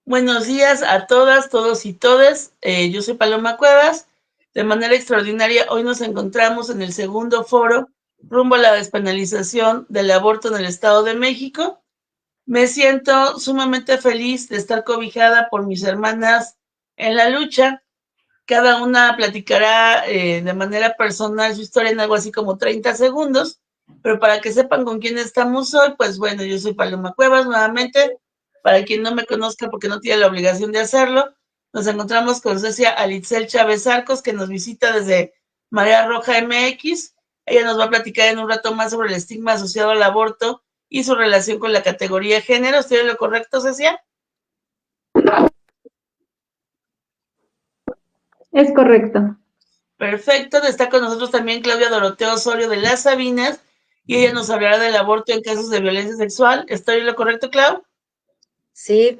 Buenos días a todas, todos y todes. Yo soy Paloma Cuevas. De manera extraordinaria, hoy nos encontramos en el segundo foro rumbo a la despenalización del aborto en el Estado de México. Me siento sumamente feliz de estar cobijada por mis hermanas en la lucha. Cada una platicará de manera personal su historia en algo así como 30 segundos, pero para que sepan con quién estamos hoy, pues bueno, yo soy Paloma Cuevas nuevamente. Para quien no me conozca porque no tiene la obligación de hacerlo, nos encontramos con Cecia Alitzel Chávez Arcos, que nos visita desde Marea Roja MX. Ella nos va a platicar en un rato más sobre el estigma asociado al aborto y su relación con la categoría de género. ¿Estoy en lo correcto, Cecia? Es correcto. Perfecto. Está con nosotros también Claudia Doroteo Osorio de las Sabinas y ella nos hablará del aborto en casos de violencia sexual. ¿Estoy en lo correcto, Clau? Sí,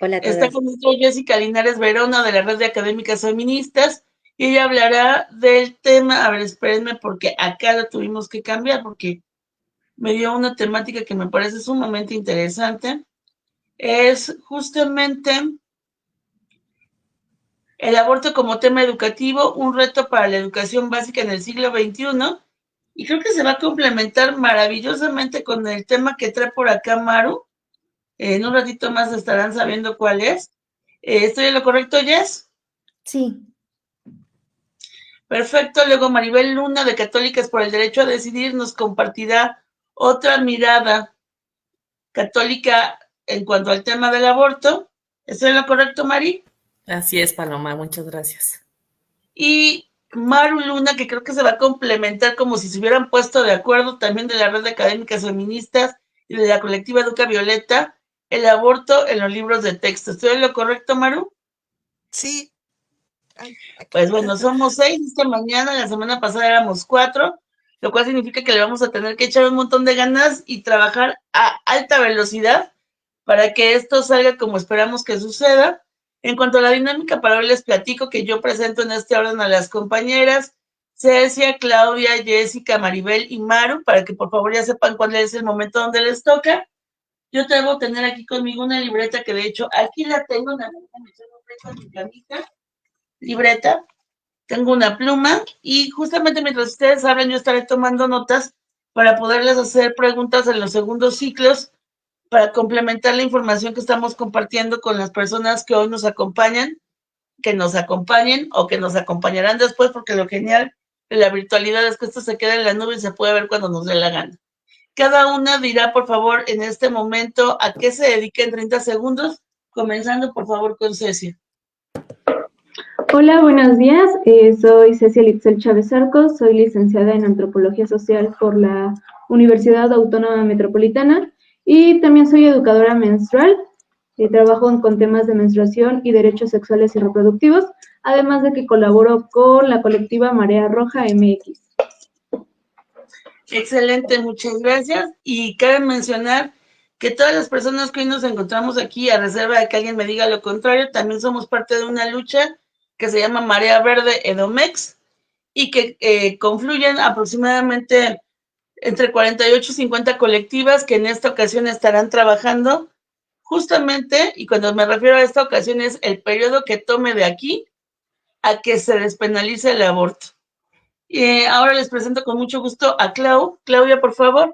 hola a Está todas. con nosotros Jessica Linares Verona de la Red de Académicas Feministas y ella hablará del tema. A ver, espérenme porque acá lo tuvimos que cambiar porque me dio una temática que me parece sumamente interesante. Es justamente el aborto como tema educativo, un reto para la educación básica en el siglo XXI. Y creo que se va a complementar maravillosamente con el tema que trae por acá Maru. En un ratito más estarán sabiendo cuál es. ¿Estoy en lo correcto, Jess? Sí. Perfecto. Luego Maribel Luna de Católicas por el Derecho a Decidir nos compartirá otra mirada católica en cuanto al tema del aborto. ¿Estoy en lo correcto, Mari? Así es, Paloma, muchas gracias. Y Maru Luna, que creo que se va a complementar como si se hubieran puesto de acuerdo también de la Red de Académicas Feministas y de la colectiva Educa Violeta, el aborto en los libros de texto. ¿Estoy en lo correcto, Maru? Sí. Ay, Pues bueno, somos 6 esta mañana, la semana pasada éramos 4, lo cual significa que le vamos a tener que echar un montón de ganas y trabajar a alta velocidad para que esto salga como esperamos que suceda. En cuanto a la dinámica, para hoy les platico que yo presento en este orden a las compañeras Cecia, Claudia, Jessica, Maribel y Maru, para que por favor ya sepan cuál es el momento donde les toca. Yo debo tener aquí conmigo una libreta que de hecho aquí la tengo, en mi camita, libreta, tengo una pluma y justamente mientras ustedes hablan yo estaré tomando notas para poderles hacer preguntas en los segundos ciclos para complementar la información que estamos compartiendo con las personas que hoy nos acompañan, que nos acompañen o que nos acompañarán después, porque lo genial de la virtualidad es que esto se queda en la nube y se puede ver cuando nos dé la gana. Cada una dirá, por favor, en este momento a qué se dedica en 30 segundos, comenzando, por favor, con Cecia. Hola, buenos días. Soy Cecia Litzel Chávez Arcos, soy licenciada en Antropología Social por la Universidad Autónoma Metropolitana y también soy educadora menstrual. Trabajo con temas de menstruación y derechos sexuales y reproductivos, además de que colaboro con la colectiva Marea Roja MX. Excelente, muchas gracias. Y cabe mencionar que todas las personas que hoy nos encontramos aquí, a reserva de que alguien me diga lo contrario, también somos parte de una lucha que se llama Marea Verde Edomex y que confluyen aproximadamente entre 48 y 50 colectivas que en esta ocasión estarán trabajando justamente, y cuando me refiero a esta ocasión es el periodo que tome de aquí a que se despenalice el aborto. Ahora les presento con mucho gusto a Claudia, por favor.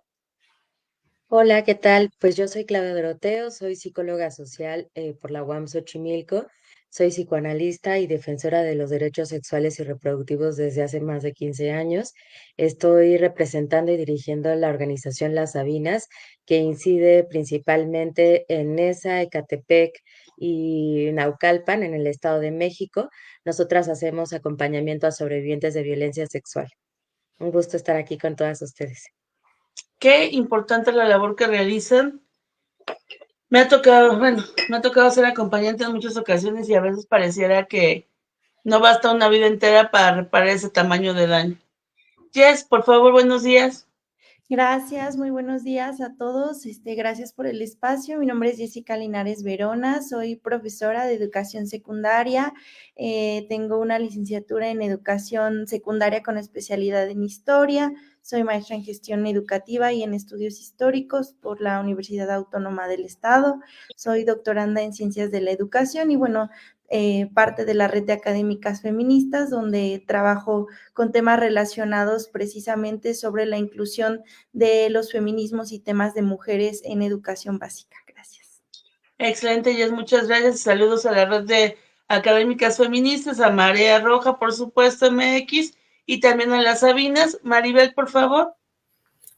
Hola, ¿qué tal? Pues yo soy Claudia Doroteo, soy psicóloga social por la UAM Xochimilco, soy psicoanalista y defensora de los derechos sexuales y reproductivos desde hace más de 15 años. Estoy representando y dirigiendo la organización Las Sabinas, que incide principalmente en Nesa, Ecatepec y Naucalpan, en el Estado de México. Nosotras hacemos acompañamiento a sobrevivientes de violencia sexual. Un gusto estar aquí con todas ustedes. Qué importante la labor que realizan. Me ha tocado ser acompañante en muchas ocasiones y a veces pareciera que no basta una vida entera para reparar ese tamaño de daño. Jess, por favor, buenos días. Gracias, muy buenos días a todos. Gracias por el espacio. Mi nombre es Jessica Linares Verona, soy profesora de educación secundaria. Tengo una licenciatura en educación secundaria con especialidad en historia. Soy maestra en gestión educativa y en estudios históricos por la Universidad Autónoma del Estado. Soy doctoranda en ciencias de la educación y bueno, parte de la red de académicas feministas, donde trabajo con temas relacionados precisamente sobre la inclusión de los feminismos y temas de mujeres en educación básica. Gracias. Excelente, Jess, muchas gracias. Saludos a la red de académicas feministas, a Marea Roja, por supuesto, MX, y también a las Sabinas. Maribel, por favor.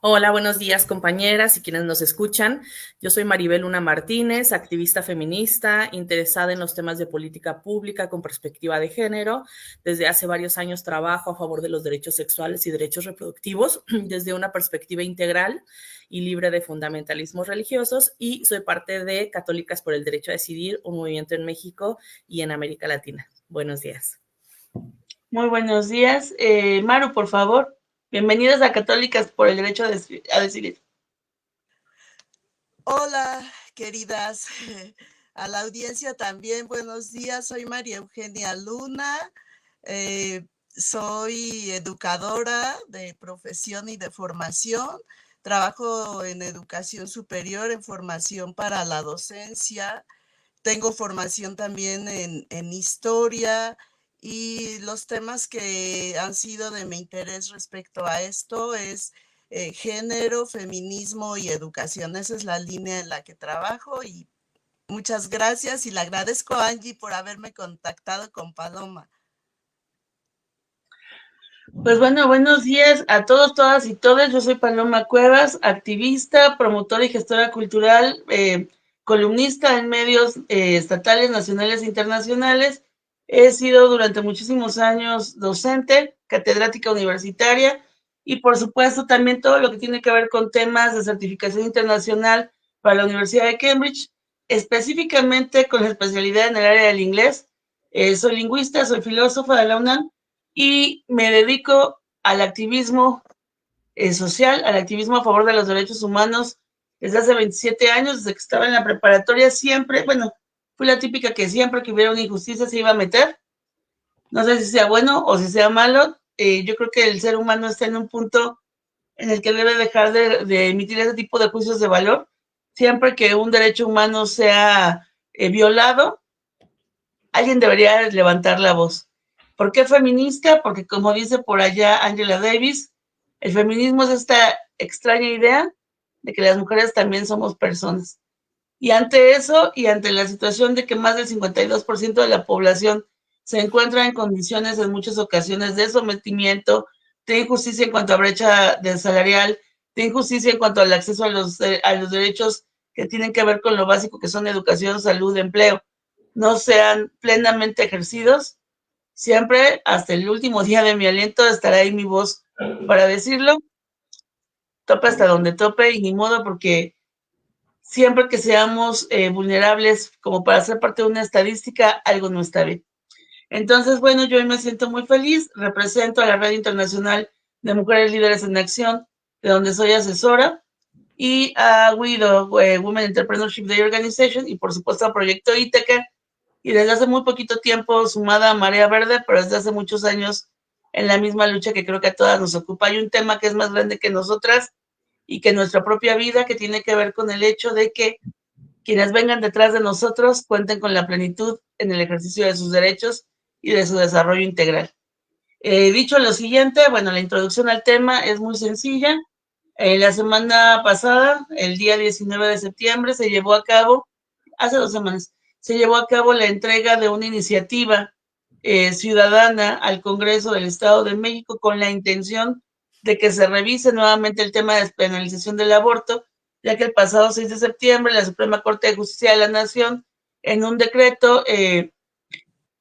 Hola, buenos días, compañeras y quienes nos escuchan. Yo soy Maribel Luna Martínez, activista feminista, interesada en los temas de política pública con perspectiva de género. Desde hace varios años trabajo a favor de los derechos sexuales y derechos reproductivos desde una perspectiva integral y libre de fundamentalismos religiosos, y soy parte de Católicas por el Derecho a Decidir, un movimiento en México y en América Latina. Buenos días. Muy buenos días. Maru, por favor. Bienvenidas a Católicas por el Derecho a Decidir. Hola, queridas. A la audiencia también, buenos días. Soy María Eugenia Luna. Soy educadora de profesión y de formación. Trabajo en educación superior, en formación para la docencia. Tengo formación también en historia. Y los temas que han sido de mi interés respecto a esto es género, feminismo y educación. Esa es la línea en la que trabajo y muchas gracias, y le agradezco a Angie por haberme contactado con Paloma. Pues bueno, buenos días a todos, todas y todas. Yo soy Paloma Cuevas, activista, promotora y gestora cultural, columnista en medios estatales, nacionales e internacionales. He sido durante muchísimos años docente, catedrática universitaria y por supuesto también todo lo que tiene que ver con temas de certificación internacional para la Universidad de Cambridge, específicamente con la especialidad en el área del inglés. Soy lingüista, soy filósofa de la UNAM y me dedico al activismo social, al activismo a favor de los derechos humanos desde hace 27 años, desde que estaba en la preparatoria. Siempre, bueno, fui la típica que siempre que hubiera una injusticia se iba a meter. No sé si sea bueno o si sea malo. Yo creo que el ser humano está en un punto en el que debe dejar de emitir ese tipo de juicios de valor. Siempre que un derecho humano sea violado, alguien debería levantar la voz. ¿Por qué feminista? Porque como dice por allá Angela Davis, el feminismo es esta extraña idea de que las mujeres también somos personas. Y ante eso, y ante la situación de que más del 52% de la población se encuentra en condiciones en muchas ocasiones de sometimiento, de injusticia en cuanto a brecha salarial, de injusticia en cuanto al acceso a los derechos que tienen que ver con lo básico que son educación, salud, empleo, no sean plenamente ejercidos, siempre hasta el último día de mi aliento estará ahí mi voz para decirlo, tope hasta donde tope y ni modo, porque siempre que seamos vulnerables como para ser parte de una estadística, algo no está bien. Entonces, bueno, yo hoy me siento muy feliz, represento a la Red Internacional de Mujeres Líderes en Acción, de donde soy asesora, y a WIDO, Women Entrepreneurship Day Organization, y por supuesto a Proyecto Íteca, y desde hace muy poquito tiempo sumada a Marea Verde, pero desde hace muchos años en la misma lucha que creo que a todas nos ocupa. Hay un tema que es más grande que nosotras y que nuestra propia vida, que tiene que ver con el hecho de que quienes vengan detrás de nosotros cuenten con la plenitud en el ejercicio de sus derechos y de su desarrollo integral. Dicho lo siguiente, bueno, la introducción al tema es muy sencilla. La semana pasada, el día 19 de septiembre, se llevó a cabo, hace 2 semanas, se llevó a cabo la entrega de una iniciativa ciudadana al Congreso del Estado de México con la intención de que se revise nuevamente el tema de despenalización del aborto, ya que el pasado 6 de septiembre la Suprema Corte de Justicia de la Nación, en un decreto,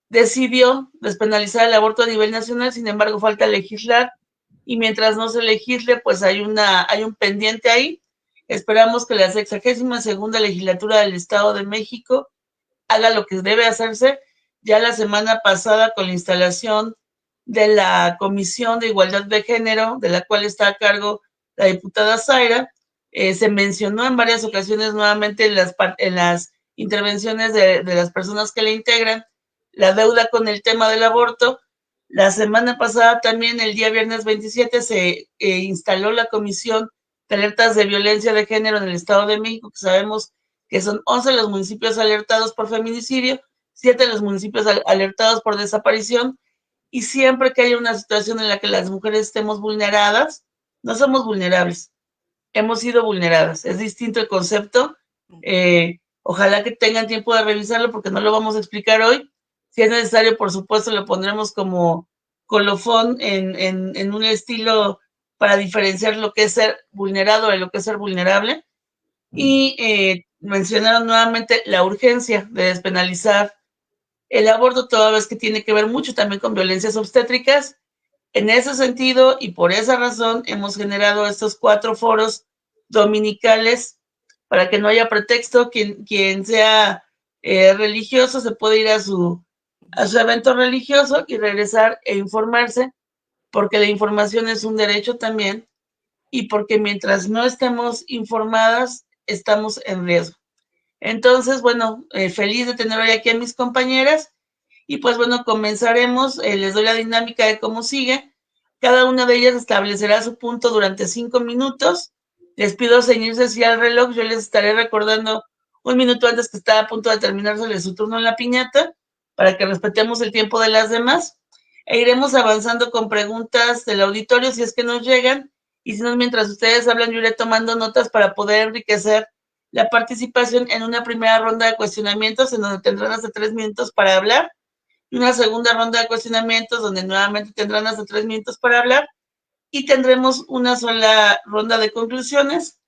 decidió despenalizar el aborto a nivel nacional. Sin embargo, falta legislar y mientras no se legisle, pues hay un pendiente ahí. Esperamos que la 62ª legislatura del Estado de México haga lo que debe hacerse. Ya la semana pasada, con la instalación de la Comisión de Igualdad de Género, de la cual está a cargo la diputada Zaira, se mencionó en varias ocasiones nuevamente en las intervenciones de las personas que la integran, la deuda con el tema del aborto. La semana pasada también, el día viernes 27, se instaló la Comisión de Alertas de Violencia de Género en el Estado de México, que sabemos que son 11 los municipios alertados por feminicidio, 7 los municipios alertados por desaparición, y siempre que haya una situación en la que las mujeres estemos vulneradas, no somos vulnerables, hemos sido vulneradas. Es distinto el concepto. Ojalá que tengan tiempo de revisarlo porque no lo vamos a explicar hoy. Si es necesario, por supuesto, lo pondremos como colofón en un estilo para diferenciar lo que es ser vulnerado de lo que es ser vulnerable. Y mencionaron nuevamente la urgencia de despenalizar el aborto, toda vez que tiene que ver mucho también con violencias obstétricas. En ese sentido, y por esa razón, hemos generado estos 4 foros dominicales para que no haya pretexto. Quien sea religioso se puede ir a su evento religioso y regresar e informarse, porque la información es un derecho también, y porque mientras no estemos informadas, estamos en riesgo. Entonces, bueno, feliz de tener hoy aquí a mis compañeras. Y pues bueno, comenzaremos. Les doy la dinámica de cómo sigue. Cada una de ellas establecerá su punto durante 5 minutos. Les pido ceñirse hacia el reloj. Yo les estaré recordando 1 minuto antes que está a punto de terminarse su turno en la piñata, para que respetemos el tiempo de las demás. E iremos avanzando con preguntas del auditorio si es que nos llegan. Y si no, mientras ustedes hablan, yo iré tomando notas para poder enriquecer la participación en una primera ronda de cuestionamientos, en donde tendrán hasta 3 minutos para hablar, y una segunda ronda de cuestionamientos, donde nuevamente tendrán hasta 3 minutos para hablar, y tendremos una sola ronda de conclusiones,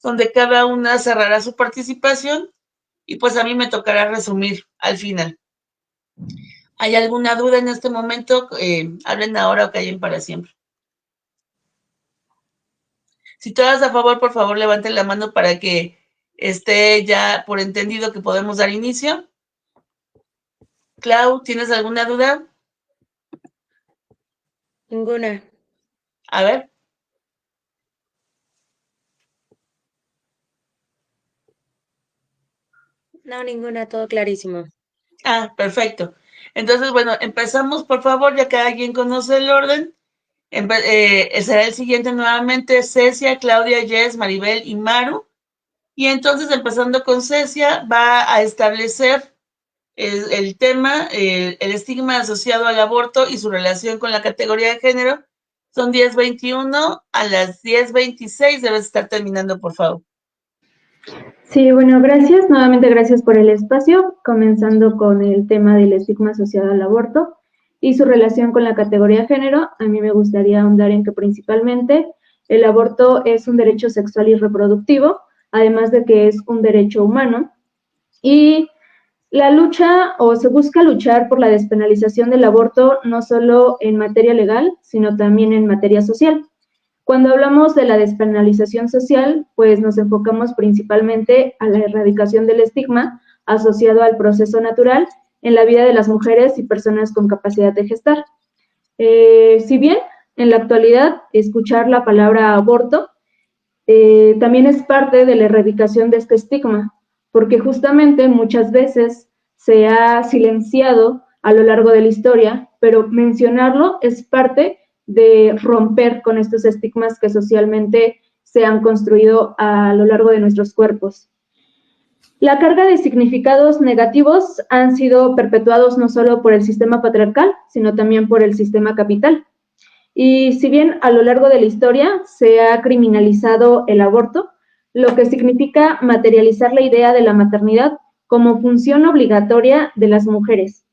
donde cada una cerrará su participación, y pues a mí me tocará resumir al final. ¿Hay alguna duda en este momento? Hablen ahora o callen para siempre. Si todas a favor, por favor, levanten la mano para que esté ya por entendido que podemos dar inicio. Clau, ¿tienes alguna duda? Ninguna. A ver. No, ninguna, todo clarísimo. Ah, perfecto. Entonces, bueno, empezamos, por favor, ya cada quien conoce el orden. Será el siguiente nuevamente: Cecia, Claudia, Jess, Maribel y Maru. Y entonces, empezando con Cecia, va a establecer el tema, el estigma asociado al aborto y su relación con la categoría de género. Son 10:21, a las 10:26 debes estar terminando, por favor. Sí, bueno, gracias. Nuevamente gracias por el espacio. Comenzando con el tema del estigma asociado al aborto y su relación con la categoría de género, a mí me gustaría ahondar en que principalmente el aborto es un derecho sexual y reproductivo, además de que es un derecho humano. Y la lucha, o se busca luchar por la despenalización del aborto, no solo en materia legal, sino también en materia social. Cuando hablamos de la despenalización social, pues nos enfocamos principalmente a la erradicación del estigma asociado al proceso natural en la vida de las mujeres y personas con capacidad de gestar. Si bien en la actualidad escuchar la palabra aborto también es parte de la erradicación de este estigma, porque justamente muchas veces se ha silenciado a lo largo de la historia, pero mencionarlo es parte de romper con estos estigmas que socialmente se han construido a lo largo de nuestros cuerpos. La carga de significados negativos han sido perpetuados no solo por el sistema patriarcal, sino también por el sistema capital. Y si bien a lo largo de la historia se ha criminalizado el aborto, lo que significa materializar la idea de la maternidad como función obligatoria de las mujeres.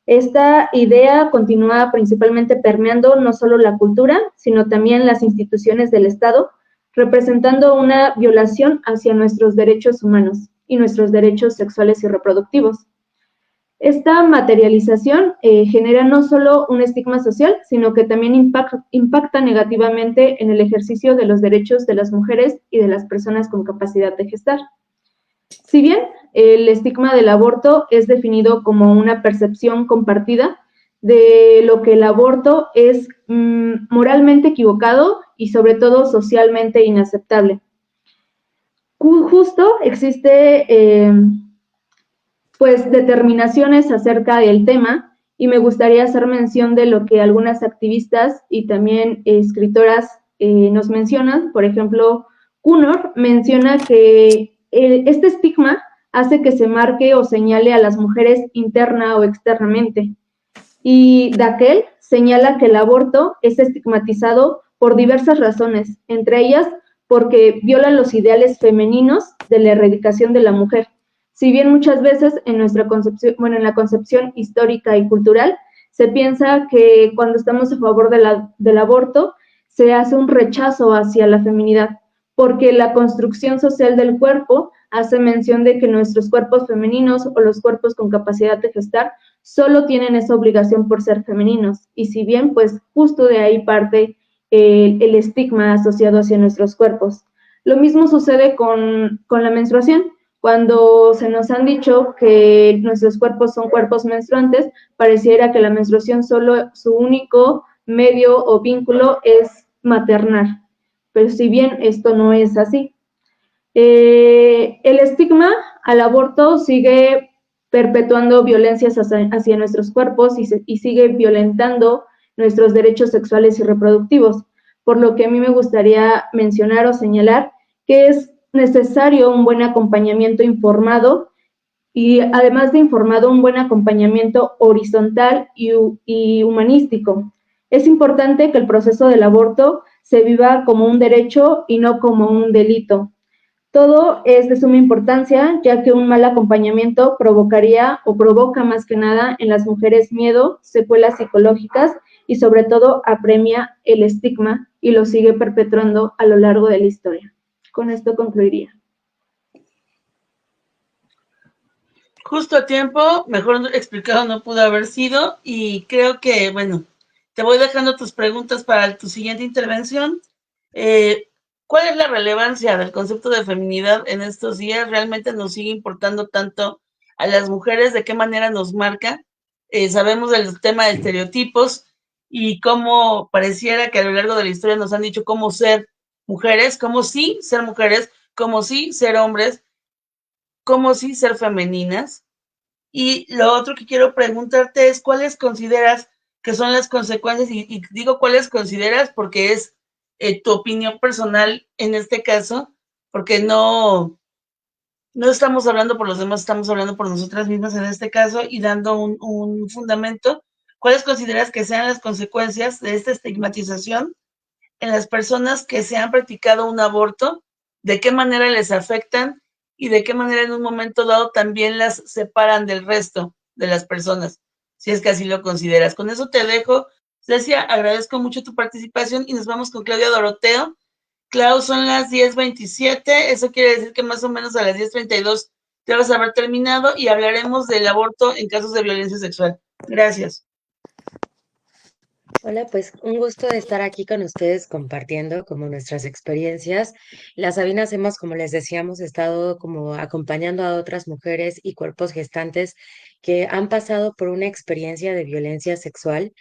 Esta idea continúa principalmente permeando no solo la cultura, sino también las instituciones del Estado, representando una violación hacia nuestros derechos humanos y nuestros derechos sexuales y reproductivos. Esta materialización genera no solo un estigma social, sino que también impacta negativamente en el ejercicio de los derechos de las mujeres y de las personas con capacidad de gestar. Si bien el estigma del aborto es definido como una percepción compartida de lo que el aborto es moralmente equivocado y sobre todo socialmente inaceptable. Justo existe pues determinaciones acerca del tema y me gustaría hacer mención de lo que algunas activistas y también escritoras nos mencionan. Por ejemplo, Cunor menciona que este estigma hace que se marque o señale a las mujeres interna o externamente. Y Daquel señala que el aborto es estigmatizado por diversas razones, entre ellas porque viola los ideales femeninos de la erradicación de la mujer. Si bien muchas veces en nuestra concepción, bueno, en la concepción histórica y cultural, se piensa que cuando estamos a favor del aborto, se hace un rechazo hacia la feminidad, porque la construcción social del cuerpo hace mención de que nuestros cuerpos femeninos o los cuerpos con capacidad de gestar solo tienen esa obligación por ser femeninos. Y si bien, pues justo de ahí parte el estigma asociado hacia nuestros cuerpos. Lo mismo sucede con la menstruación. Cuando se nos han dicho que nuestros cuerpos son cuerpos menstruantes, pareciera que la menstruación solo su único medio o vínculo es maternar. Pero si bien esto no es así. El estigma al aborto sigue perpetuando violencias hacia nuestros cuerpos y sigue violentando nuestros derechos sexuales y reproductivos, por lo que a mí me gustaría mencionar o señalar que es necesario un buen acompañamiento informado y además de informado, un buen acompañamiento horizontal y humanístico. Es importante que el proceso del aborto se viva como un derecho y no como un delito. Todo es de suma importancia, ya que un mal acompañamiento provocaría o provoca más que nada en las mujeres miedo, secuelas psicológicas y sobre todo apremia el estigma y lo sigue perpetuando a lo largo de la historia. Con esto concluiría. Justo a tiempo, mejor explicado no pudo haber sido y creo que, bueno, te voy dejando tus preguntas para tu siguiente intervención. ¿Cuál es la relevancia del concepto de feminidad en estos días? ¿Realmente nos sigue importando tanto a las mujeres? ¿De qué manera nos marca? Sabemos del tema de estereotipos y cómo pareciera que a lo largo de la historia nos han dicho cómo ser mujeres, cómo sí ser mujeres, cómo sí ser hombres, cómo sí ser femeninas. Y lo otro que quiero preguntarte es cuáles consideras que son las consecuencias, y digo cuáles consideras porque es tu opinión personal en este caso, porque no estamos hablando por los demás, estamos hablando por nosotras mismas en este caso y dando un fundamento. ¿Cuáles consideras que sean las consecuencias de esta estigmatización en las personas que se han practicado un aborto? ¿De qué manera les afectan? Y de qué manera en un momento dado también las separan del resto de las personas, si es que así lo consideras. Con eso te dejo. Cecia, agradezco mucho tu participación y nos vamos con Claudia Doroteo. Clau, son las 10:27, eso quiere decir que más o menos a las 10:32 te vas a haber terminado y hablaremos del aborto en casos de violencia sexual. Gracias. Hola, pues un gusto de estar aquí con ustedes compartiendo como nuestras experiencias. Las Sabinas hemos, como les decíamos, estado como acompañando a otras mujeres y cuerpos gestantes que han pasado por una experiencia de violencia sexual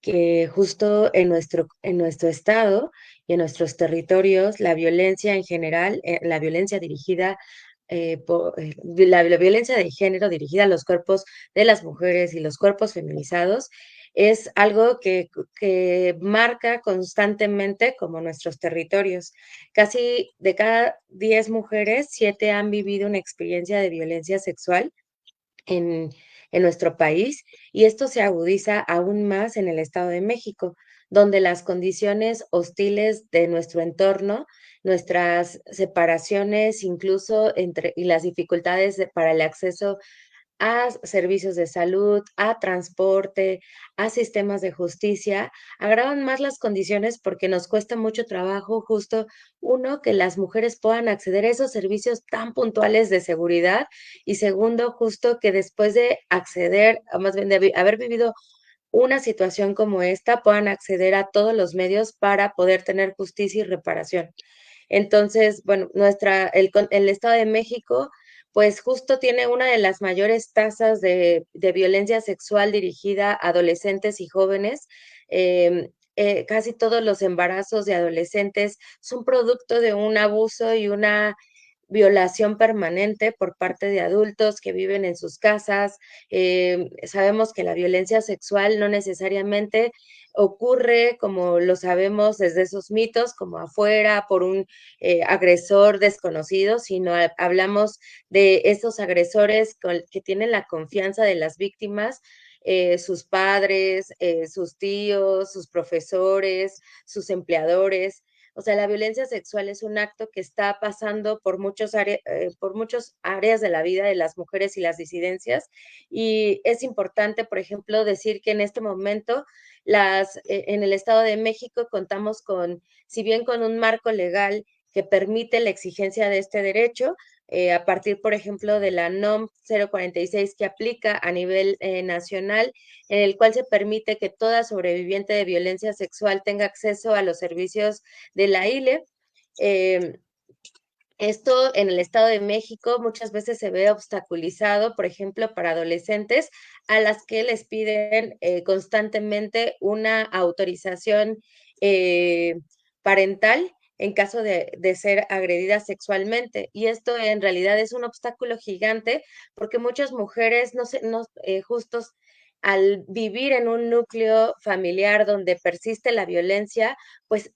que justo en nuestro estado y en nuestros territorios, la violencia en general, la violencia dirigida, la violencia de género dirigida a los cuerpos de las mujeres y los cuerpos feminizados es algo que marca constantemente como nuestros territorios. Casi de cada 10 mujeres, 7 han vivido una experiencia de violencia sexual en, en nuestro país y esto se agudiza aún más en el Estado de México, donde las condiciones hostiles de nuestro entorno, nuestras separaciones incluso y las dificultades para el acceso a servicios de salud, a transporte, a sistemas de justicia, agravan más las condiciones porque nos cuesta mucho trabajo justo, uno, que las mujeres puedan acceder a esos servicios tan puntuales de seguridad y segundo, justo que después de acceder, más bien de haber vivido una situación como esta, puedan acceder a todos los medios para poder tener justicia y reparación. Entonces, bueno, el Estado de México pues justo tiene una de las mayores tasas de violencia sexual dirigida a adolescentes y jóvenes. Casi todos los embarazos de adolescentes son producto de un abuso y una violación permanente por parte de adultos que viven en sus casas. Sabemos que la violencia sexual no necesariamente ocurre, como lo sabemos desde esos mitos, como afuera, por un agresor desconocido, sino hablamos de esos agresores que tienen la confianza de las víctimas, sus padres, sus tíos, sus profesores, sus empleadores. O sea, la violencia sexual es un acto que está pasando por por muchas áreas de la vida de las mujeres y las disidencias. Y es importante, por ejemplo, decir que en este momento en el Estado de México contamos con, si bien con un marco legal que permite la exigencia de este derecho, a partir, por ejemplo, de la NOM 046 que aplica a nivel nacional, en el cual se permite que toda sobreviviente de violencia sexual tenga acceso a los servicios de la ILE. Esto en el Estado de México muchas veces se ve obstaculizado, por ejemplo, para adolescentes a las que les piden constantemente una autorización parental en caso de ser agredidas sexualmente. Y esto en realidad es un obstáculo gigante porque muchas mujeres justos al vivir en un núcleo familiar donde persiste la violencia, pues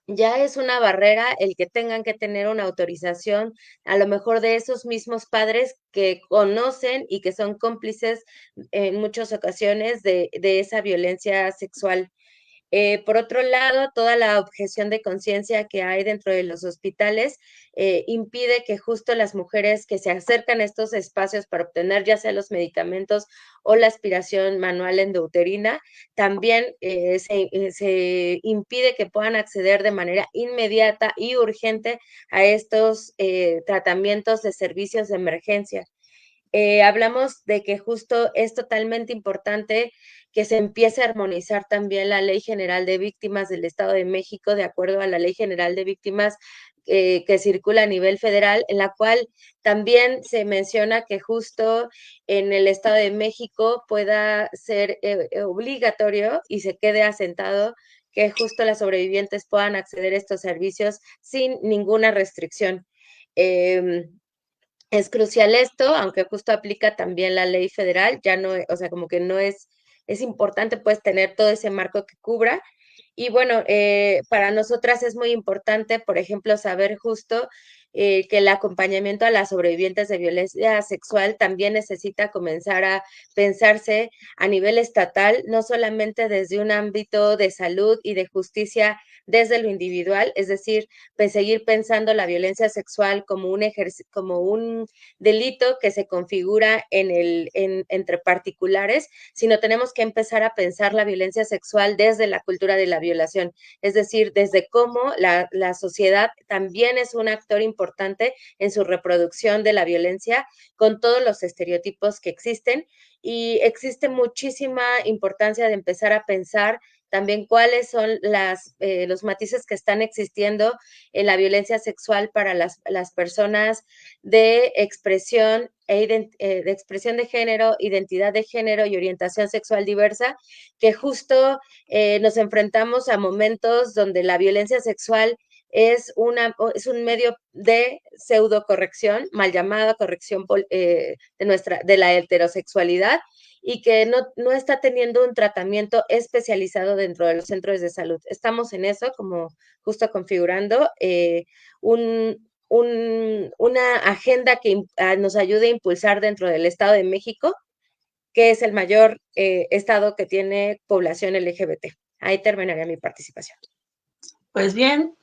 ya es una barrera el que tengan que tener una autorización, a lo mejor de esos mismos padres que conocen y que son cómplices en muchas ocasiones de esa violencia sexual. Por otro lado, toda la objeción de conciencia que hay dentro de los hospitales impide que justo las mujeres que se acercan a estos espacios para obtener ya sea los medicamentos o la aspiración manual endouterina, también se impide que puedan acceder de manera inmediata y urgente a estos tratamientos de servicios de emergencia. Hablamos de que justo es totalmente importante que se empiece a armonizar también la Ley General de Víctimas del Estado de México, de acuerdo a la Ley General de Víctimas que circula a nivel federal, en la cual también se menciona que justo en el Estado de México pueda ser obligatorio y se quede asentado que justo las sobrevivientes puedan acceder a estos servicios sin ninguna restricción. Es crucial esto, aunque justo aplica también la ley federal, ya no, o sea, como que no es importante pues tener todo ese marco que cubra. Y bueno, para nosotras es muy importante, por ejemplo, saber justo que el acompañamiento a las sobrevivientes de violencia sexual también necesita comenzar a pensarse a nivel estatal, no solamente desde un ámbito de salud y de justicia desde lo individual, es decir, pues seguir pensando la violencia sexual como como un delito que se configura entre particulares, sino tenemos que empezar a pensar la violencia sexual desde la cultura de la violación, es decir, desde cómo la sociedad también es un actor importante en su reproducción de la violencia con todos los estereotipos que existen, y existe muchísima importancia de empezar a pensar también cuáles son los matices que están existiendo en la violencia sexual para las personas de expresión de género, identidad de género y orientación sexual diversa, que justo nos enfrentamos a momentos donde la violencia sexual es un medio de pseudo corrección, mal llamada corrección de la heterosexualidad, y que no está teniendo un tratamiento especializado dentro de los centros de salud. Estamos en eso, como justo configurando una agenda que nos ayude a impulsar dentro del Estado de México, que es el mayor estado que tiene población LGBT. Ahí terminaría mi participación. Pues bien,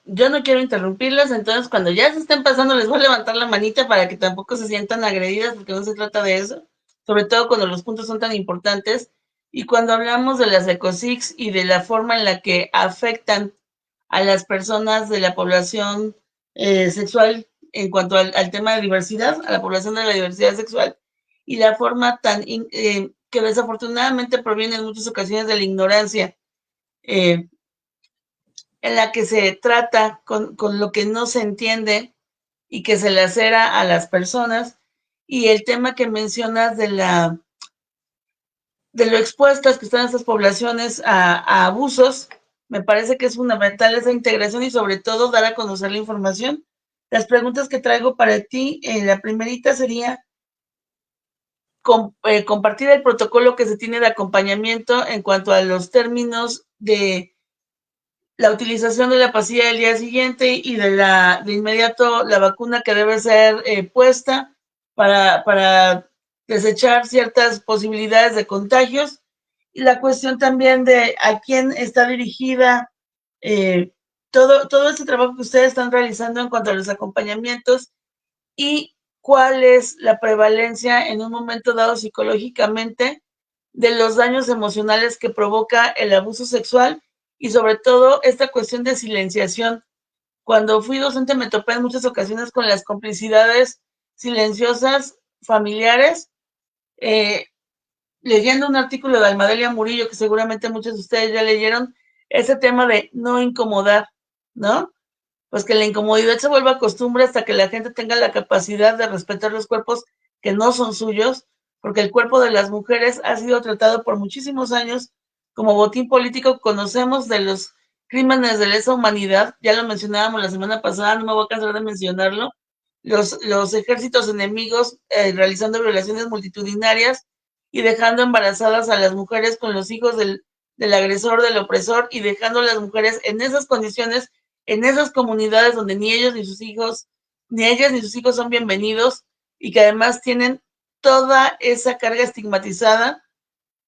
yo no quiero interrumpirlas, entonces cuando ya se estén pasando les voy a levantar la manita para que tampoco se sientan agredidas, porque no se trata de eso, sobre todo cuando los puntos son tan importantes. Y cuando hablamos de las ECOSIGs y de la forma en la que afectan a las personas de la población sexual en cuanto al tema de diversidad, a la población de la diversidad sexual, y la forma que desafortunadamente proviene en muchas ocasiones de la ignorancia, en la que se trata con lo que no se entiende y que se lacera a las personas. Y el tema que mencionas de lo expuestas que están estas poblaciones a abusos, me parece que es fundamental esa integración y sobre todo dar a conocer la información. Las preguntas que traigo para ti, la primerita sería compartir el protocolo que se tiene de acompañamiento en cuanto a los términos de la utilización de la pastilla del día siguiente y de inmediato la vacuna que debe ser puesta para desechar ciertas posibilidades de contagios. Y la cuestión también de a quién está dirigida todo este trabajo que ustedes están realizando en cuanto a los acompañamientos y cuál es la prevalencia en un momento dado psicológicamente de los daños emocionales que provoca el abuso sexual y sobre todo esta cuestión de silenciación. Cuando fui docente me topé en muchas ocasiones con las complicidades silenciosas familiares. Leyendo un artículo de Almadelia Murillo, que seguramente muchos de ustedes ya leyeron, ese tema de no incomodar, ¿no? Pues que la incomodidad se vuelva costumbre hasta que la gente tenga la capacidad de respetar los cuerpos que no son suyos, porque el cuerpo de las mujeres ha sido tratado por muchísimos años como botín político. Conocemos de los crímenes de lesa humanidad, ya lo mencionábamos la semana pasada, no me voy a cansar de mencionarlo, los ejércitos enemigos realizando violaciones multitudinarias y dejando embarazadas a las mujeres con los hijos del agresor, del opresor, y dejando a las mujeres en esas condiciones, en esas comunidades donde ni ellos ni sus hijos, ni ellas ni sus hijos son bienvenidos y que además tienen toda esa carga estigmatizada,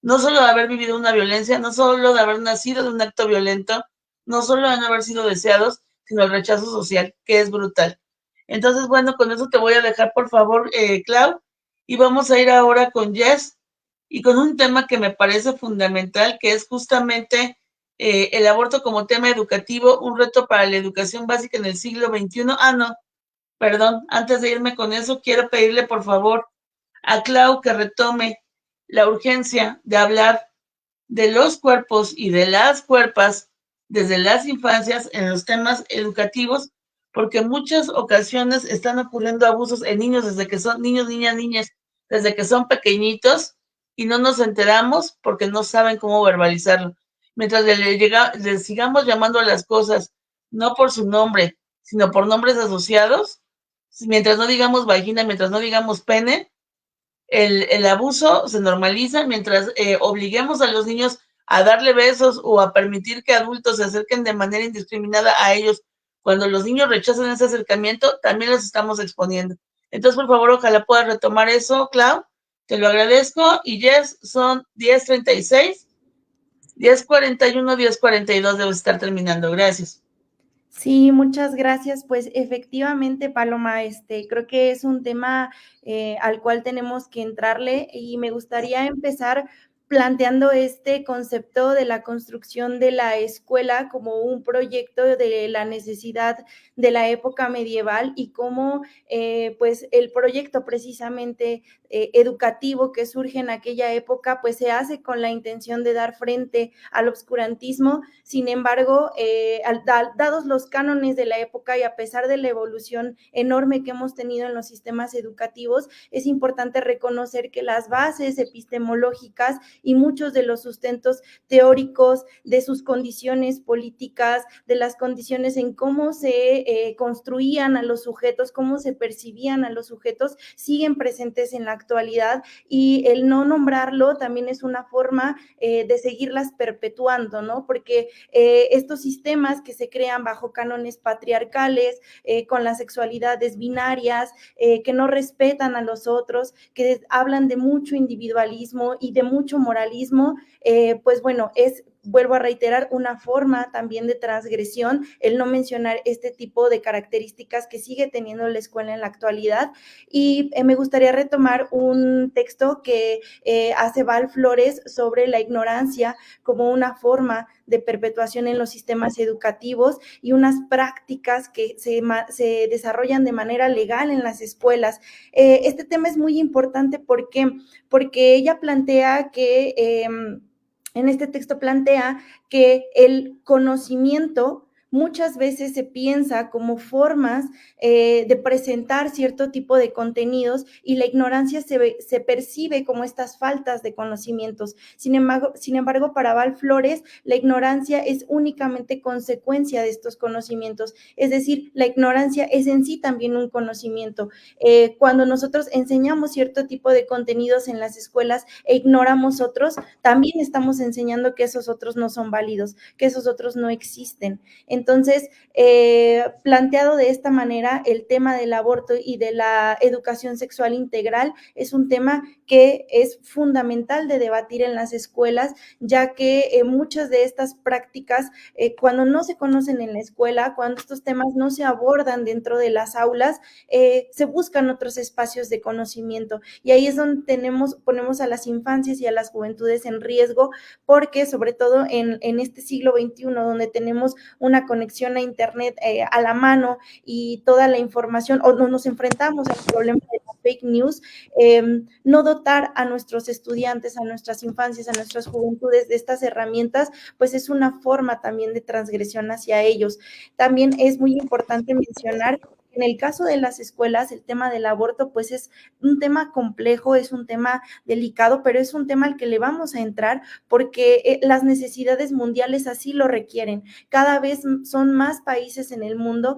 no solo de haber vivido una violencia, no solo de haber nacido de un acto violento, no solo de no haber sido deseados, sino el rechazo social, que es brutal. Entonces, bueno, con eso te voy a dejar, por favor, Clau, y vamos a ir ahora con Jess y con un tema que me parece fundamental, que es justamente el aborto como tema educativo, un reto para la educación básica en el siglo XXI. Ah, no, perdón, antes de irme con eso, quiero pedirle, por favor, a Clau que retome la urgencia de hablar de los cuerpos y de las cuerpas desde las infancias en los temas educativos, porque en muchas ocasiones están ocurriendo abusos en niños desde que son niños, niñas, niñas, desde que son pequeñitos y no nos enteramos porque no saben cómo verbalizarlo. Mientras le sigamos llamando a las cosas no por su nombre, sino por nombres asociados, mientras no digamos vagina, mientras no digamos pene, el abuso se normaliza. Mientras obliguemos a los niños a darle besos o a permitir que adultos se acerquen de manera indiscriminada a ellos, cuando los niños rechazan ese acercamiento, también los estamos exponiendo. Entonces, por favor, ojalá puedas retomar eso, Clau. Te lo agradezco. Y Jess, son 10:36, 10:41, 10:42, debo estar terminando. Gracias. Sí, muchas gracias. Pues efectivamente, Paloma, creo que es un tema al cual tenemos que entrarle y me gustaría empezar planteando este concepto de la construcción de la escuela como un proyecto de la necesidad de la época medieval y cómo pues el proyecto precisamente educativo que surge en aquella época pues se hace con la intención de dar frente al obscurantismo. Sin embargo, dados los cánones de la época y a pesar de la evolución enorme que hemos tenido en los sistemas educativos, es importante reconocer que las bases epistemológicas y muchos de los sustentos teóricos de sus condiciones políticas, de las condiciones en cómo se construían a los sujetos, cómo se percibían a los sujetos, siguen presentes en la actualidad y el no nombrarlo también es una forma de seguirlas perpetuando, ¿no? Porque estos sistemas que se crean bajo cánones patriarcales, con las sexualidades binarias, que no respetan a los otros, que hablan de mucho individualismo y de mucho moralismo, pues bueno, vuelvo a reiterar, una forma también de transgresión, el no mencionar este tipo de características que sigue teniendo la escuela en la actualidad. Y me gustaría retomar un texto que hace Val Flores sobre la ignorancia como una forma de perpetuación en los sistemas educativos y unas prácticas que se desarrollan de manera legal en las escuelas. Este tema es muy importante porque ella plantea que en este texto plantea que el conocimiento muchas veces se piensa como formas de presentar cierto tipo de contenidos y la ignorancia se percibe como estas faltas de conocimientos. Sin embargo, para Val Flores, la ignorancia es únicamente consecuencia de estos conocimientos, es decir, la ignorancia es en sí también un conocimiento. Cuando nosotros enseñamos cierto tipo de contenidos en las escuelas e ignoramos otros, también estamos enseñando que esos otros no son válidos, que esos otros no existen. Entonces, planteado de esta manera, el tema del aborto y de la educación sexual integral es un tema que es fundamental de debatir en las escuelas, ya que muchas de estas prácticas, cuando no se conocen en la escuela, cuando estos temas no se abordan dentro de las aulas, se buscan otros espacios de conocimiento, y ahí es donde ponemos a las infancias y a las juventudes en riesgo, porque sobre todo en este siglo XXI, donde tenemos una conexión a internet a la mano y toda la información, o nos enfrentamos al problema de la fake news, no dotar a nuestros estudiantes, a nuestras infancias, a nuestras juventudes de estas herramientas, pues es una forma también de transgresión hacia ellos. También es muy importante mencionar en el caso de las escuelas, el tema del aborto, pues es un tema complejo, es un tema delicado, pero es un tema al que le vamos a entrar porque las necesidades mundiales así lo requieren. Cada vez son más países en el mundo.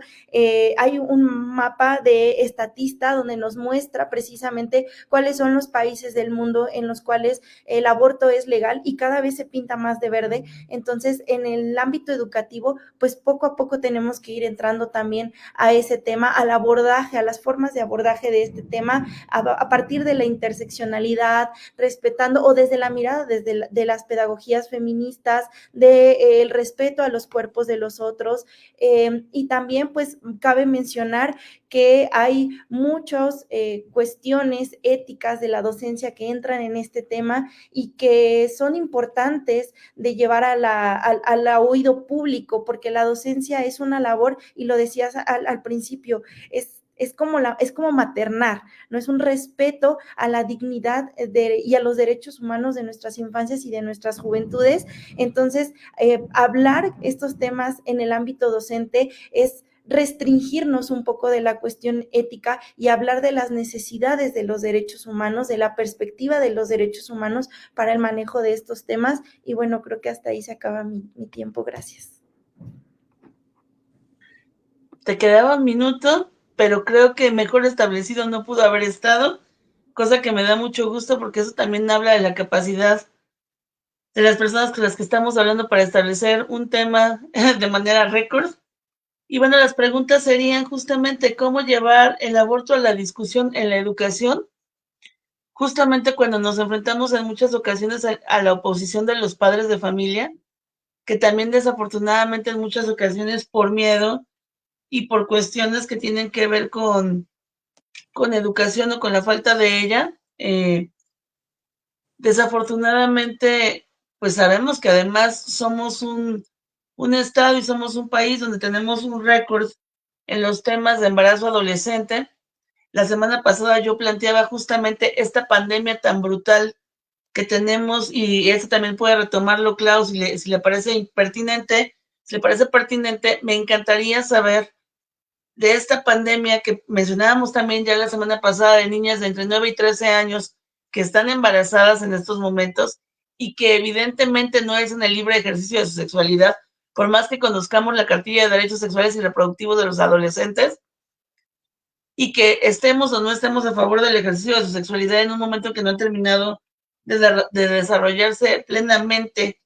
Hay un mapa de Estatista donde nos muestra precisamente cuáles son los países del mundo en los cuales el aborto es legal, y cada vez se pinta más de verde. Entonces, en el ámbito educativo, pues poco a poco tenemos que ir entrando también a ese tema, al abordaje, a las formas de abordaje de este tema, a partir de la interseccionalidad, respetando, o desde la mirada de las pedagogías feministas, del respeto a los cuerpos de los otros, y también pues cabe mencionar que hay muchas cuestiones éticas de la docencia que entran en este tema y que son importantes de llevar al oído público, porque la docencia es una labor, y lo decías al principio, es como maternar, no es un respeto a la dignidad y a los derechos humanos de nuestras infancias y de nuestras juventudes. Entonces, hablar estos temas en el ámbito docente es restringirnos un poco de la cuestión ética y hablar de las necesidades de los derechos humanos, de la perspectiva de los derechos humanos para el manejo de estos temas. Y bueno, creo que hasta ahí se acaba mi tiempo. Gracias. Te quedaba un minuto, pero creo que mejor establecido no pudo haber estado, cosa que me da mucho gusto porque eso también habla de la capacidad de las personas con las que estamos hablando para establecer un tema de manera récord. Y bueno, las preguntas serían justamente cómo llevar el aborto a la discusión en la educación, justamente cuando nos enfrentamos en muchas ocasiones a la oposición de los padres de familia, que también desafortunadamente en muchas ocasiones por miedo y por cuestiones que tienen que ver con educación o con la falta de ella, desafortunadamente, pues sabemos que además somos un estado y somos un país donde tenemos un récord en los temas de embarazo adolescente. La semana pasada yo planteaba justamente esta pandemia tan brutal que tenemos, y esto también puede retomarlo, Klaus, si le parece pertinente, me encantaría saber de esta pandemia que mencionábamos también ya la semana pasada, de niñas de entre 9 y 13 años que están embarazadas en estos momentos y que evidentemente no es en el libre ejercicio de su sexualidad, por más que conozcamos la cartilla de derechos sexuales y reproductivos de los adolescentes, y que estemos o no estemos a favor del ejercicio de su sexualidad en un momento que no han terminado de desarrollarse plenamente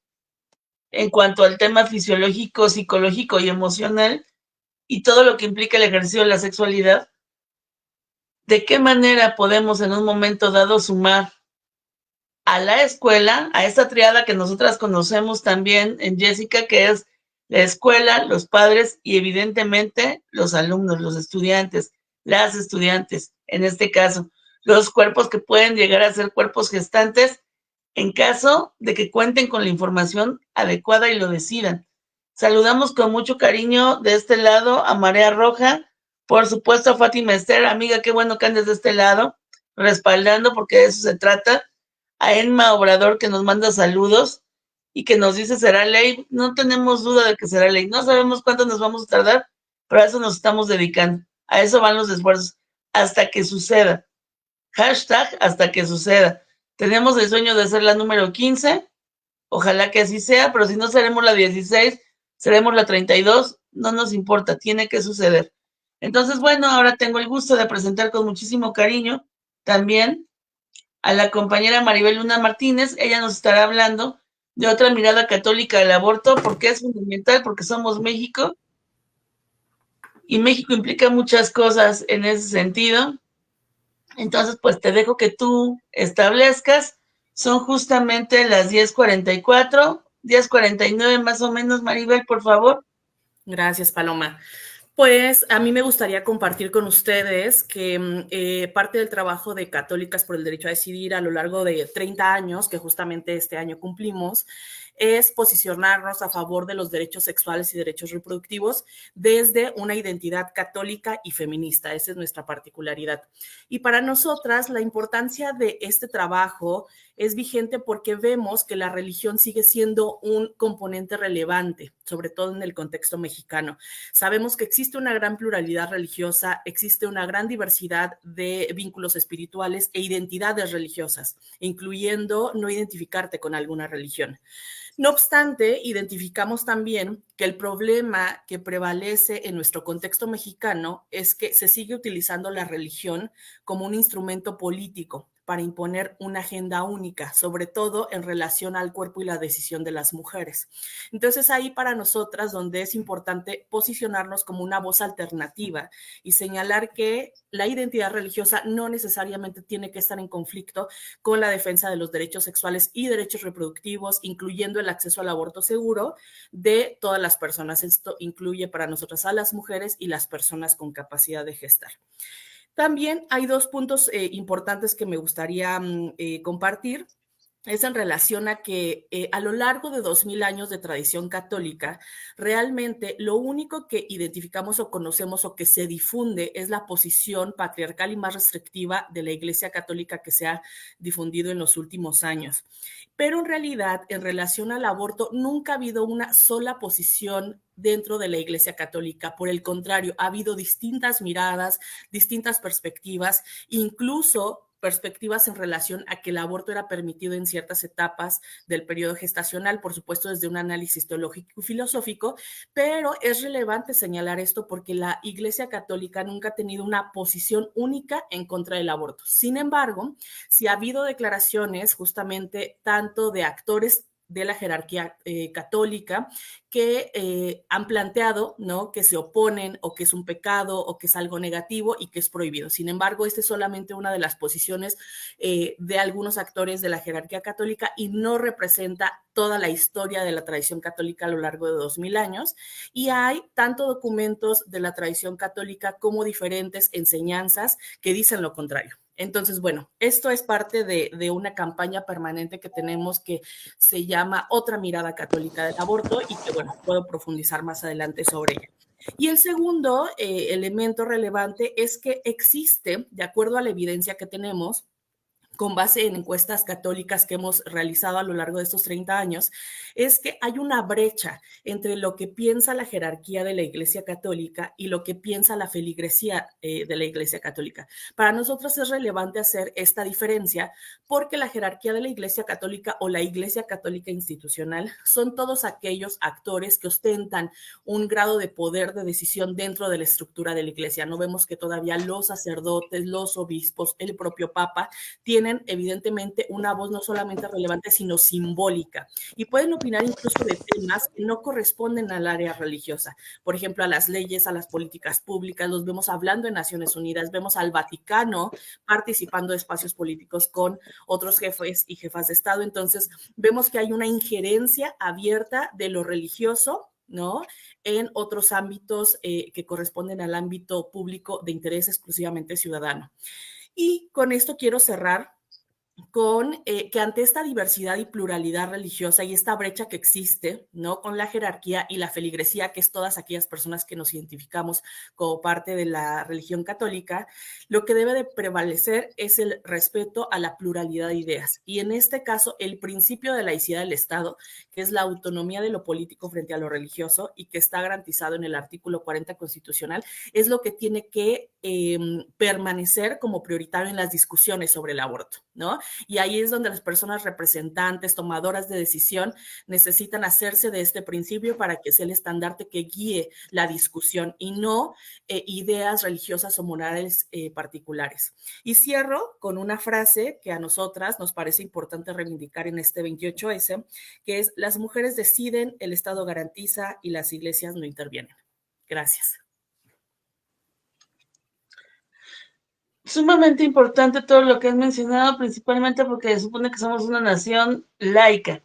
en cuanto al tema fisiológico, psicológico y emocional, y todo lo que implica el ejercicio de la sexualidad. ¿De qué manera podemos en un momento dado sumar a la escuela, a esa triada que nosotras conocemos también en Jessica, que es la escuela, los padres y evidentemente los alumnos, los estudiantes, las estudiantes, en este caso, los cuerpos que pueden llegar a ser cuerpos gestantes en caso de que cuenten con la información adecuada y lo decidan? Saludamos con mucho cariño de este lado a Marea Roja, por supuesto a Fátima Esther, amiga, qué bueno que andes de este lado, respaldando, porque de eso se trata, a Emma Obrador, que nos manda saludos, y que nos dice será ley, no tenemos duda de que será ley. No sabemos cuánto nos vamos a tardar, pero a eso nos estamos dedicando. A eso van los esfuerzos, hasta que suceda. Hashtag hasta que suceda. Tenemos el sueño de ser la número 15. Ojalá que así sea, pero si no seremos la 16, seremos la 32. No nos importa, tiene que suceder. Entonces, bueno, ahora tengo el gusto de presentar con muchísimo cariño también a la compañera Maribel Luna Martínez. Ella nos estará hablando de otra mirada católica al aborto, porque es fundamental, porque somos México y México implica muchas cosas en ese sentido. Entonces, pues te dejo que tú establezcas. Son justamente las 10:44, 10:49 más o menos, Maribel, por favor. Gracias, Paloma. Pues a mí me gustaría compartir con ustedes que parte del trabajo de Católicas por el Derecho a Decidir a lo largo de 30 años, que justamente este año cumplimos, es posicionarnos a favor de los derechos sexuales y derechos reproductivos desde una identidad católica y feminista. Esa es nuestra particularidad. Y para nosotras, la importancia de este trabajo es vigente porque vemos que la religión sigue siendo un componente relevante, sobre todo en el contexto mexicano. Sabemos que existe una gran pluralidad religiosa, existe una gran diversidad de vínculos espirituales e identidades religiosas, incluyendo no identificarte con alguna religión. No obstante, identificamos también que el problema que prevalece en nuestro contexto mexicano es que se sigue utilizando la religión como un instrumento político para imponer una agenda única, sobre todo en relación al cuerpo y la decisión de las mujeres. Entonces, ahí para nosotras donde es importante posicionarnos como una voz alternativa y señalar que la identidad religiosa no necesariamente tiene que estar en conflicto con la defensa de los derechos sexuales y derechos reproductivos, incluyendo el acceso al aborto seguro de todas las personas. Esto incluye para nosotras a las mujeres y las personas con capacidad de gestar. También hay dos puntos importantes que me gustaría compartir. Es en relación a que a lo largo de 2000 años de tradición católica, realmente lo único que identificamos o conocemos o que se difunde es la posición patriarcal y más restrictiva de la Iglesia Católica que se ha difundido en los últimos años. Pero en realidad, en relación al aborto, nunca ha habido una sola posición dentro de la Iglesia Católica. Por el contrario, ha habido distintas miradas, distintas perspectivas, incluso perspectivas en relación a que el aborto era permitido en ciertas etapas del periodo gestacional, por supuesto desde un análisis teológico y filosófico, pero es relevante señalar esto porque la Iglesia Católica nunca ha tenido una posición única en contra del aborto. Sin embargo, sí ha habido declaraciones justamente tanto de actores de la jerarquía católica que han planteado, ¿no?, que se oponen o que es un pecado o que es algo negativo y que es prohibido. Sin embargo, esta es solamente una de las posiciones de algunos actores de la jerarquía católica y no representa toda la historia de la tradición católica a lo largo de 2000 años. Y hay tanto documentos de la tradición católica como diferentes enseñanzas que dicen lo contrario. Entonces, bueno, esto es parte de una campaña permanente que tenemos que se llama Otra Mirada Católica del Aborto y que, bueno, puedo profundizar más adelante sobre ella. Y el segundo elemento relevante es que existe, de acuerdo a la evidencia que tenemos, con base en encuestas católicas que hemos realizado a lo largo de estos 30 años, es que hay una brecha entre lo que piensa la jerarquía de la Iglesia Católica y lo que piensa la feligresía de la Iglesia Católica. Para nosotros es relevante hacer esta diferencia porque la jerarquía de la Iglesia Católica o la Iglesia Católica institucional son todos aquellos actores que ostentan un grado de poder de decisión dentro de la estructura de la Iglesia. No vemos que todavía los sacerdotes, los obispos, el propio Papa tienen evidentemente una voz no solamente relevante, sino simbólica. Y pueden opinar incluso de temas que no corresponden al área religiosa. Por ejemplo, a las leyes, a las políticas públicas, los vemos hablando en Naciones Unidas, vemos al Vaticano participando de espacios políticos con otros jefes y jefas de Estado. Entonces, vemos que hay una injerencia abierta de lo religioso, ¿no?, en otros ámbitos que corresponden al ámbito público de interés exclusivamente ciudadano. Y con esto quiero cerrar con que ante esta diversidad y pluralidad religiosa y esta brecha que existe, ¿no? Con la jerarquía y la feligresía, que es todas aquellas personas que nos identificamos como parte de la religión católica, lo que debe de prevalecer es el respeto a la pluralidad de ideas. Y en este caso, el principio de laicidad del Estado, que es la autonomía de lo político frente a lo religioso y que está garantizado en el artículo 40 constitucional, es lo que tiene que permanecer como prioritario en las discusiones sobre el aborto, ¿no? Y ahí es donde las personas representantes, tomadoras de decisión, necesitan hacerse de este principio para que sea el estandarte que guíe la discusión y no ideas religiosas o morales particulares. Y cierro con una frase que a nosotras nos parece importante reivindicar en este 28S, que es: las mujeres deciden, el Estado garantiza y las iglesias no intervienen. Gracias. Sumamente importante todo lo que has mencionado, principalmente porque se supone que somos una nación laica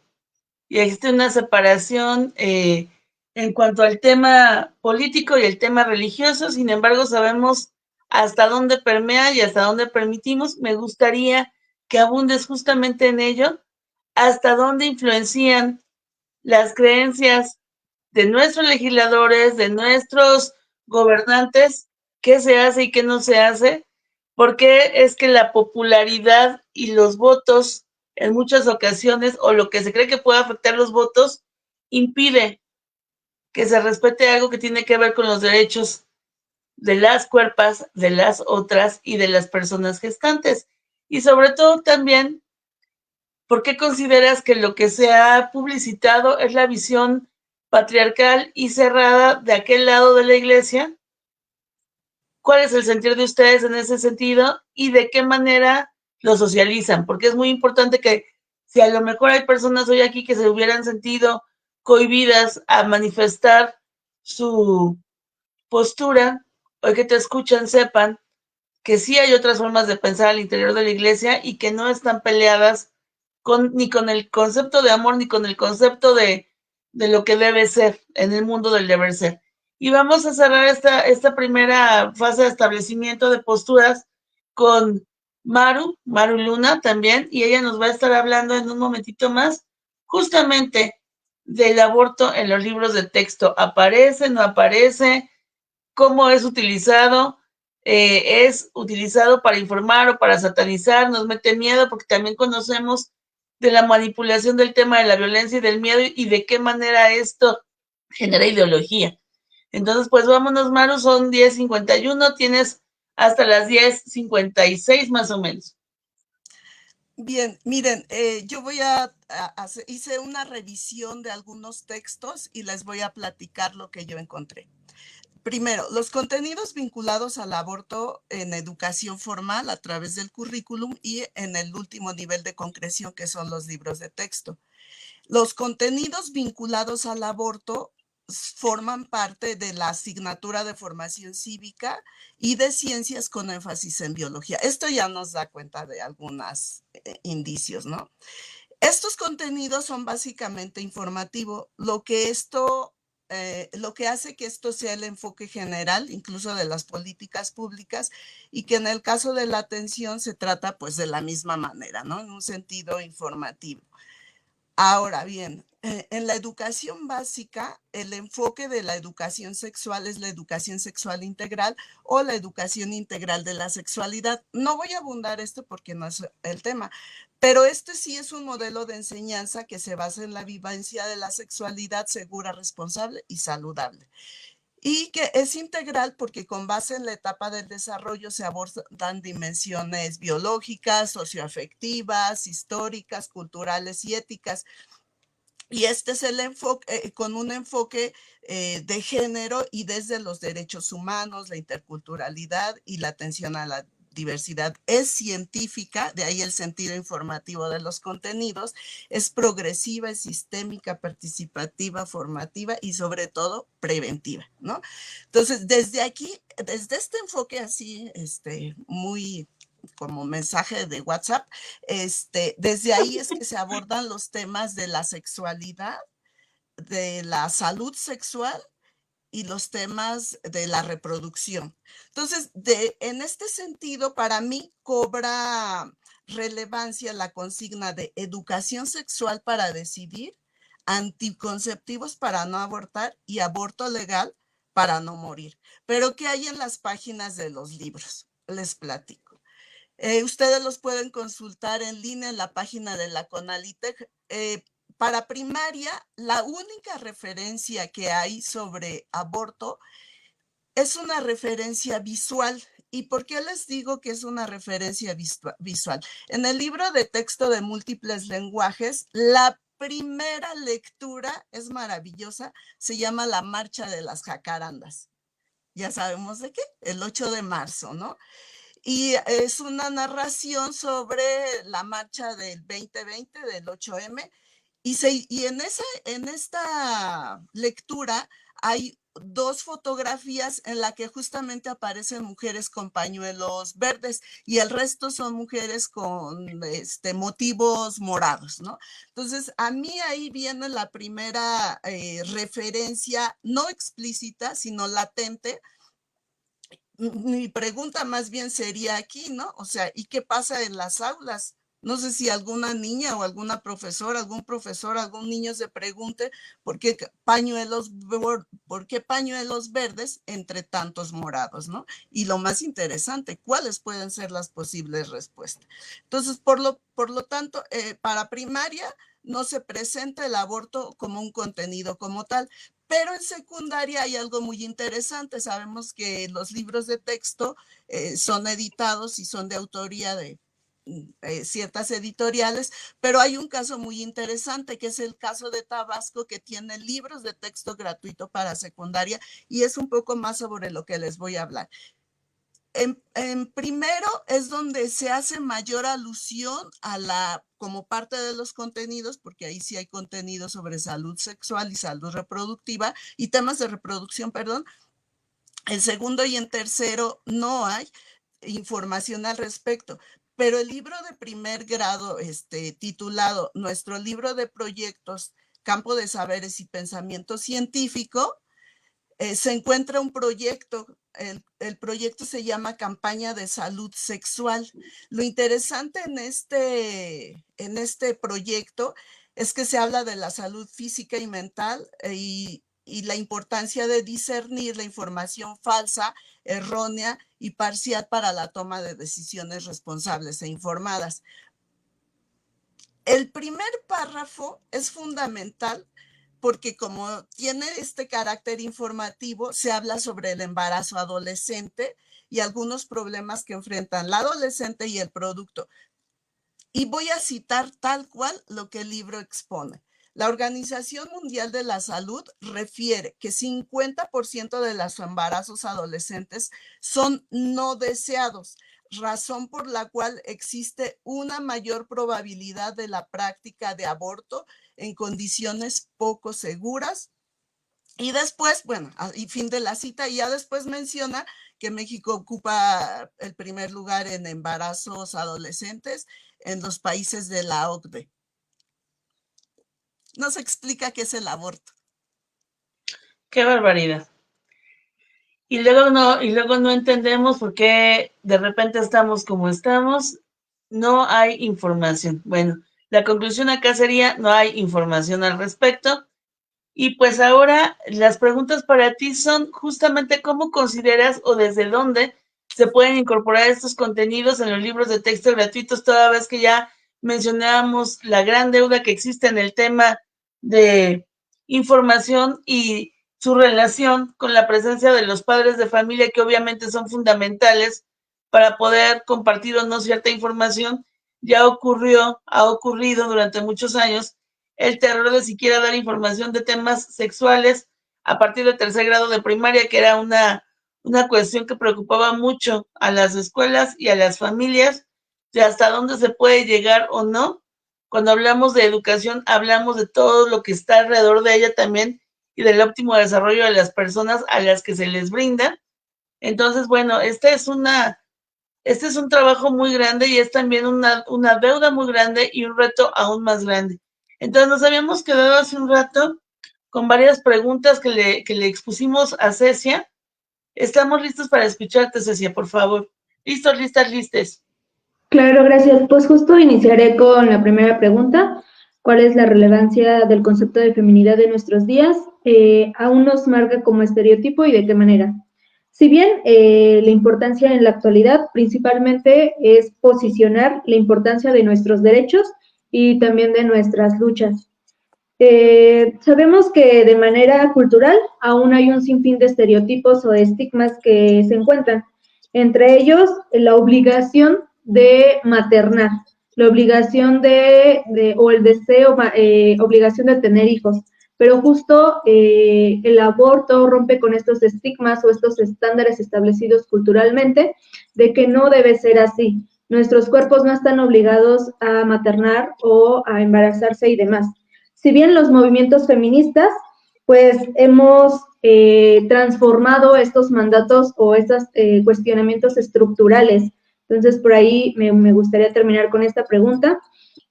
y existe una separación en cuanto al tema político y el tema religioso. Sin embargo, sabemos hasta dónde permea y hasta dónde permitimos. Me gustaría que abundes justamente en ello, hasta dónde influencian las creencias de nuestros legisladores, de nuestros gobernantes, qué se hace y qué no se hace, porque es que la popularidad y los votos en muchas ocasiones, o lo que se cree que puede afectar los votos, impide que se respete algo que tiene que ver con los derechos de las cuerpas, de las otras y de las personas gestantes. Y sobre todo también, ¿por qué consideras que lo que se ha publicitado es la visión patriarcal y cerrada de aquel lado de la iglesia? ¿Cuál es el sentir de ustedes en ese sentido y de qué manera lo socializan? Porque es muy importante que si a lo mejor hay personas hoy aquí que se hubieran sentido cohibidas a manifestar su postura, hoy que te escuchan sepan que sí hay otras formas de pensar al interior de la iglesia y que no están peleadas ni con el concepto de amor, ni con el concepto de lo que debe ser en el mundo del deber ser. Y vamos a cerrar esta primera fase de establecimiento de posturas con Maru Luna también, y ella nos va a estar hablando en un momentito más justamente del aborto en los libros de texto. ¿Aparece, no aparece? ¿Cómo es utilizado? ¿Es utilizado para informar o para satanizar? Nos mete miedo porque también conocemos de la manipulación del tema de la violencia y del miedo y de qué manera esto genera ideología. Entonces, pues vámonos, Maru, son 10:51, tienes hasta las 10:56 más o menos. Bien, miren, yo hice una revisión de algunos textos y les voy a platicar lo que yo encontré. Primero, los contenidos vinculados al aborto en educación formal a través del currículum y en el último nivel de concreción, que son los libros de texto. Los contenidos vinculados al aborto forman parte de la asignatura de formación cívica y de ciencias con énfasis en biología. Esto ya nos da cuenta de algunos indicios, ¿no? Estos contenidos son básicamente informativos, lo que hace que esto sea el enfoque general, incluso de las políticas públicas, y que en el caso de la atención se trata pues de la misma manera, ¿no? En un sentido informativo. Ahora bien, en la educación básica, el enfoque de la educación sexual es la educación sexual integral o la educación integral de la sexualidad. No voy a abundar esto porque no es el tema, pero este sí es un modelo de enseñanza que se basa en la vivencia de la sexualidad segura, responsable y saludable. Y que es integral porque con base en la etapa del desarrollo se abordan dimensiones biológicas, socioafectivas, históricas, culturales y éticas. Y este es el enfoque, con un enfoque de género y desde los derechos humanos, la interculturalidad y la atención a la diversidad. Es científica, de ahí el sentido informativo de los contenidos, es progresiva, es sistémica, participativa, formativa y sobre todo preventiva, ¿no? Entonces, desde aquí, desde este enfoque así, muy como mensaje de WhatsApp, desde ahí es que se abordan los temas de la sexualidad, de la salud sexual y los temas de la reproducción. Entonces, en este sentido, para mí cobra relevancia la consigna de educación sexual para decidir, anticonceptivos para no abortar y aborto legal para no morir. Pero ¿qué hay en las páginas de los libros? Les platico. Ustedes los pueden consultar en línea en la página de la CONALITEG. Para primaria, la única referencia que hay sobre aborto es una referencia visual. ¿Y por qué les digo que es una referencia visual? En el libro de texto de múltiples lenguajes, la primera lectura es maravillosa, se llama La Marcha de las Jacarandas. Ya sabemos de qué, el 8 de marzo, ¿no? Y es una narración sobre la marcha del 2020, del 8M, y en esta lectura hay dos fotografías en la que justamente aparecen mujeres con pañuelos verdes y el resto son mujeres con motivos morados, ¿no? Entonces, a mí ahí viene la primera referencia, no explícita, sino latente. Mi pregunta más bien sería aquí, ¿no? O sea, ¿y qué pasa en las aulas? No sé si alguna niña o alguna profesora, algún profesor, algún niño se pregunte por qué pañuelos verdes entre tantos morados, ¿no? Y lo más interesante, ¿cuáles pueden ser las posibles respuestas? Entonces, por lo tanto, para primaria no se presenta el aborto como un contenido como tal. Pero en secundaria hay algo muy interesante. Sabemos que los libros de texto son editados y son de autoría de ciertas editoriales, pero hay un caso muy interesante que es el caso de Tabasco, que tiene libros de texto gratuito para secundaria y es un poco más sobre lo que les voy a hablar. En primero es donde se hace mayor alusión como parte de los contenidos, porque ahí sí hay contenido sobre salud sexual y salud reproductiva y temas de reproducción, perdón. En segundo y en tercero no hay información al respecto, pero el libro de primer grado titulado Nuestro libro de proyectos, campo de saberes y pensamiento científico, se encuentra un proyecto. El proyecto se llama Campaña de Salud Sexual. Lo interesante en este proyecto es que se habla de la salud física y mental y la importancia de discernir la información falsa, errónea y parcial para la toma de decisiones responsables e informadas. El primer párrafo es fundamental porque como tiene este carácter informativo, se habla sobre el embarazo adolescente y algunos problemas que enfrentan la adolescente y el producto. Y voy a citar tal cual lo que el libro expone. La Organización Mundial de la Salud refiere que 50% de los embarazos adolescentes son no deseados, razón por la cual existe una mayor probabilidad de la práctica de aborto en condiciones poco seguras. Y después, bueno, y fin de la cita, y ya después menciona que México ocupa el primer lugar en embarazos adolescentes en los países de la OCDE. Nos explica qué es el aborto. Qué barbaridad. Y luego no entendemos por qué de repente estamos como estamos. No hay información. Bueno, la conclusión acá sería no hay información al respecto. Y pues ahora las preguntas para ti son justamente cómo consideras o desde dónde se pueden incorporar estos contenidos en los libros de texto gratuitos, toda vez que ya mencionábamos la gran deuda que existe en el tema de información y su relación con la presencia de los padres de familia, que obviamente son fundamentales para poder compartir o no cierta información. Ya ha ocurrido durante muchos años el terror de siquiera dar información de temas sexuales a partir del tercer grado de primaria, que era una cuestión que preocupaba mucho a las escuelas y a las familias, de hasta dónde se puede llegar o no. Cuando hablamos de educación, hablamos de todo lo que está alrededor de ella también y del óptimo desarrollo de las personas a las que se les brinda. Entonces, bueno, este es un trabajo muy grande y es también una deuda muy grande y un reto aún más grande. Entonces, nos habíamos quedado hace un rato con varias preguntas que le expusimos a Cecia. Estamos listos para escucharte, Cecia, por favor. Listos, listas, listes. Claro, gracias. Pues justo iniciaré con la primera pregunta. ¿Cuál es la relevancia del concepto de feminidad en nuestros días? ¿Aún nos marca como estereotipo y de qué manera? Si bien la importancia en la actualidad principalmente es posicionar la importancia de nuestros derechos y también de nuestras luchas. Sabemos que de manera cultural aún hay un sinfín de estereotipos o estigmas que se encuentran, entre ellos la obligación de maternar, la obligación o el deseo, obligación de tener hijos, pero justo el aborto rompe con estos estigmas o estos estándares establecidos culturalmente de que no debe ser así. Nuestros cuerpos no están obligados a maternar o a embarazarse y demás. Si bien los movimientos feministas, pues hemos transformado estos mandatos o estos cuestionamientos estructurales. Entonces, por ahí me gustaría terminar con esta pregunta.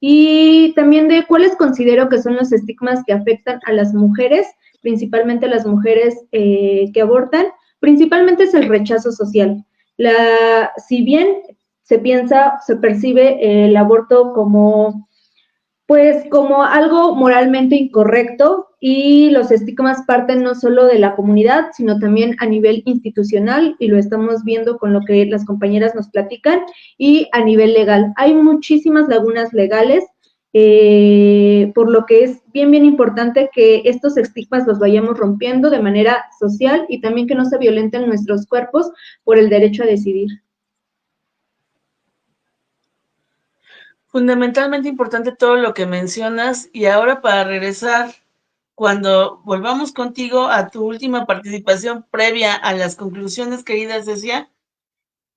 Y también de cuáles considero que son los estigmas que afectan a las mujeres, principalmente a las mujeres que abortan, principalmente es el rechazo social. Si bien se piensa, se percibe el aborto como pues como algo moralmente incorrecto y los estigmas parten no solo de la comunidad, sino también a nivel institucional y lo estamos viendo con lo que las compañeras nos platican y a nivel legal. Hay muchísimas lagunas legales, por lo que es bien importante que estos estigmas los vayamos rompiendo de manera social y también que no se violenten nuestros cuerpos por el derecho a decidir. Fundamentalmente importante todo lo que mencionas y ahora para regresar, cuando volvamos contigo a tu última participación previa a las conclusiones, querida Cecia,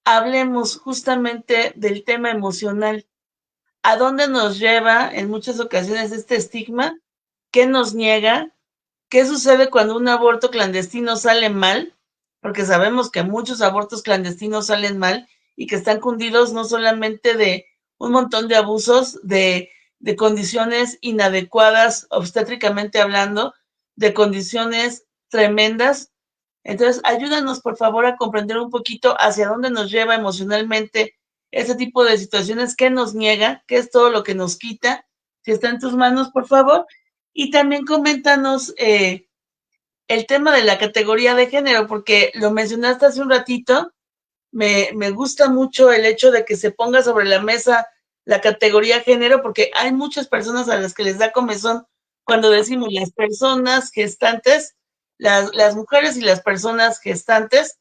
hablemos justamente del tema emocional. ¿A dónde nos lleva en muchas ocasiones este estigma? ¿Qué nos niega? ¿Qué sucede cuando un aborto clandestino sale mal? Porque sabemos que muchos abortos clandestinos salen mal y que están cundidos no solamente de un montón de abusos, de condiciones inadecuadas, obstétricamente hablando, de condiciones tremendas. Entonces, ayúdanos, por favor, a comprender un poquito hacia dónde nos lleva emocionalmente ese tipo de situaciones, qué nos niega, qué es todo lo que nos quita. Si está en tus manos, por favor. Y también coméntanos el tema de la categoría de género, porque lo mencionaste hace un ratito. Me gusta mucho el hecho de que se ponga sobre la mesa la categoría género, porque hay muchas personas a las que les da comezón cuando decimos las personas gestantes, las mujeres y las personas gestantes,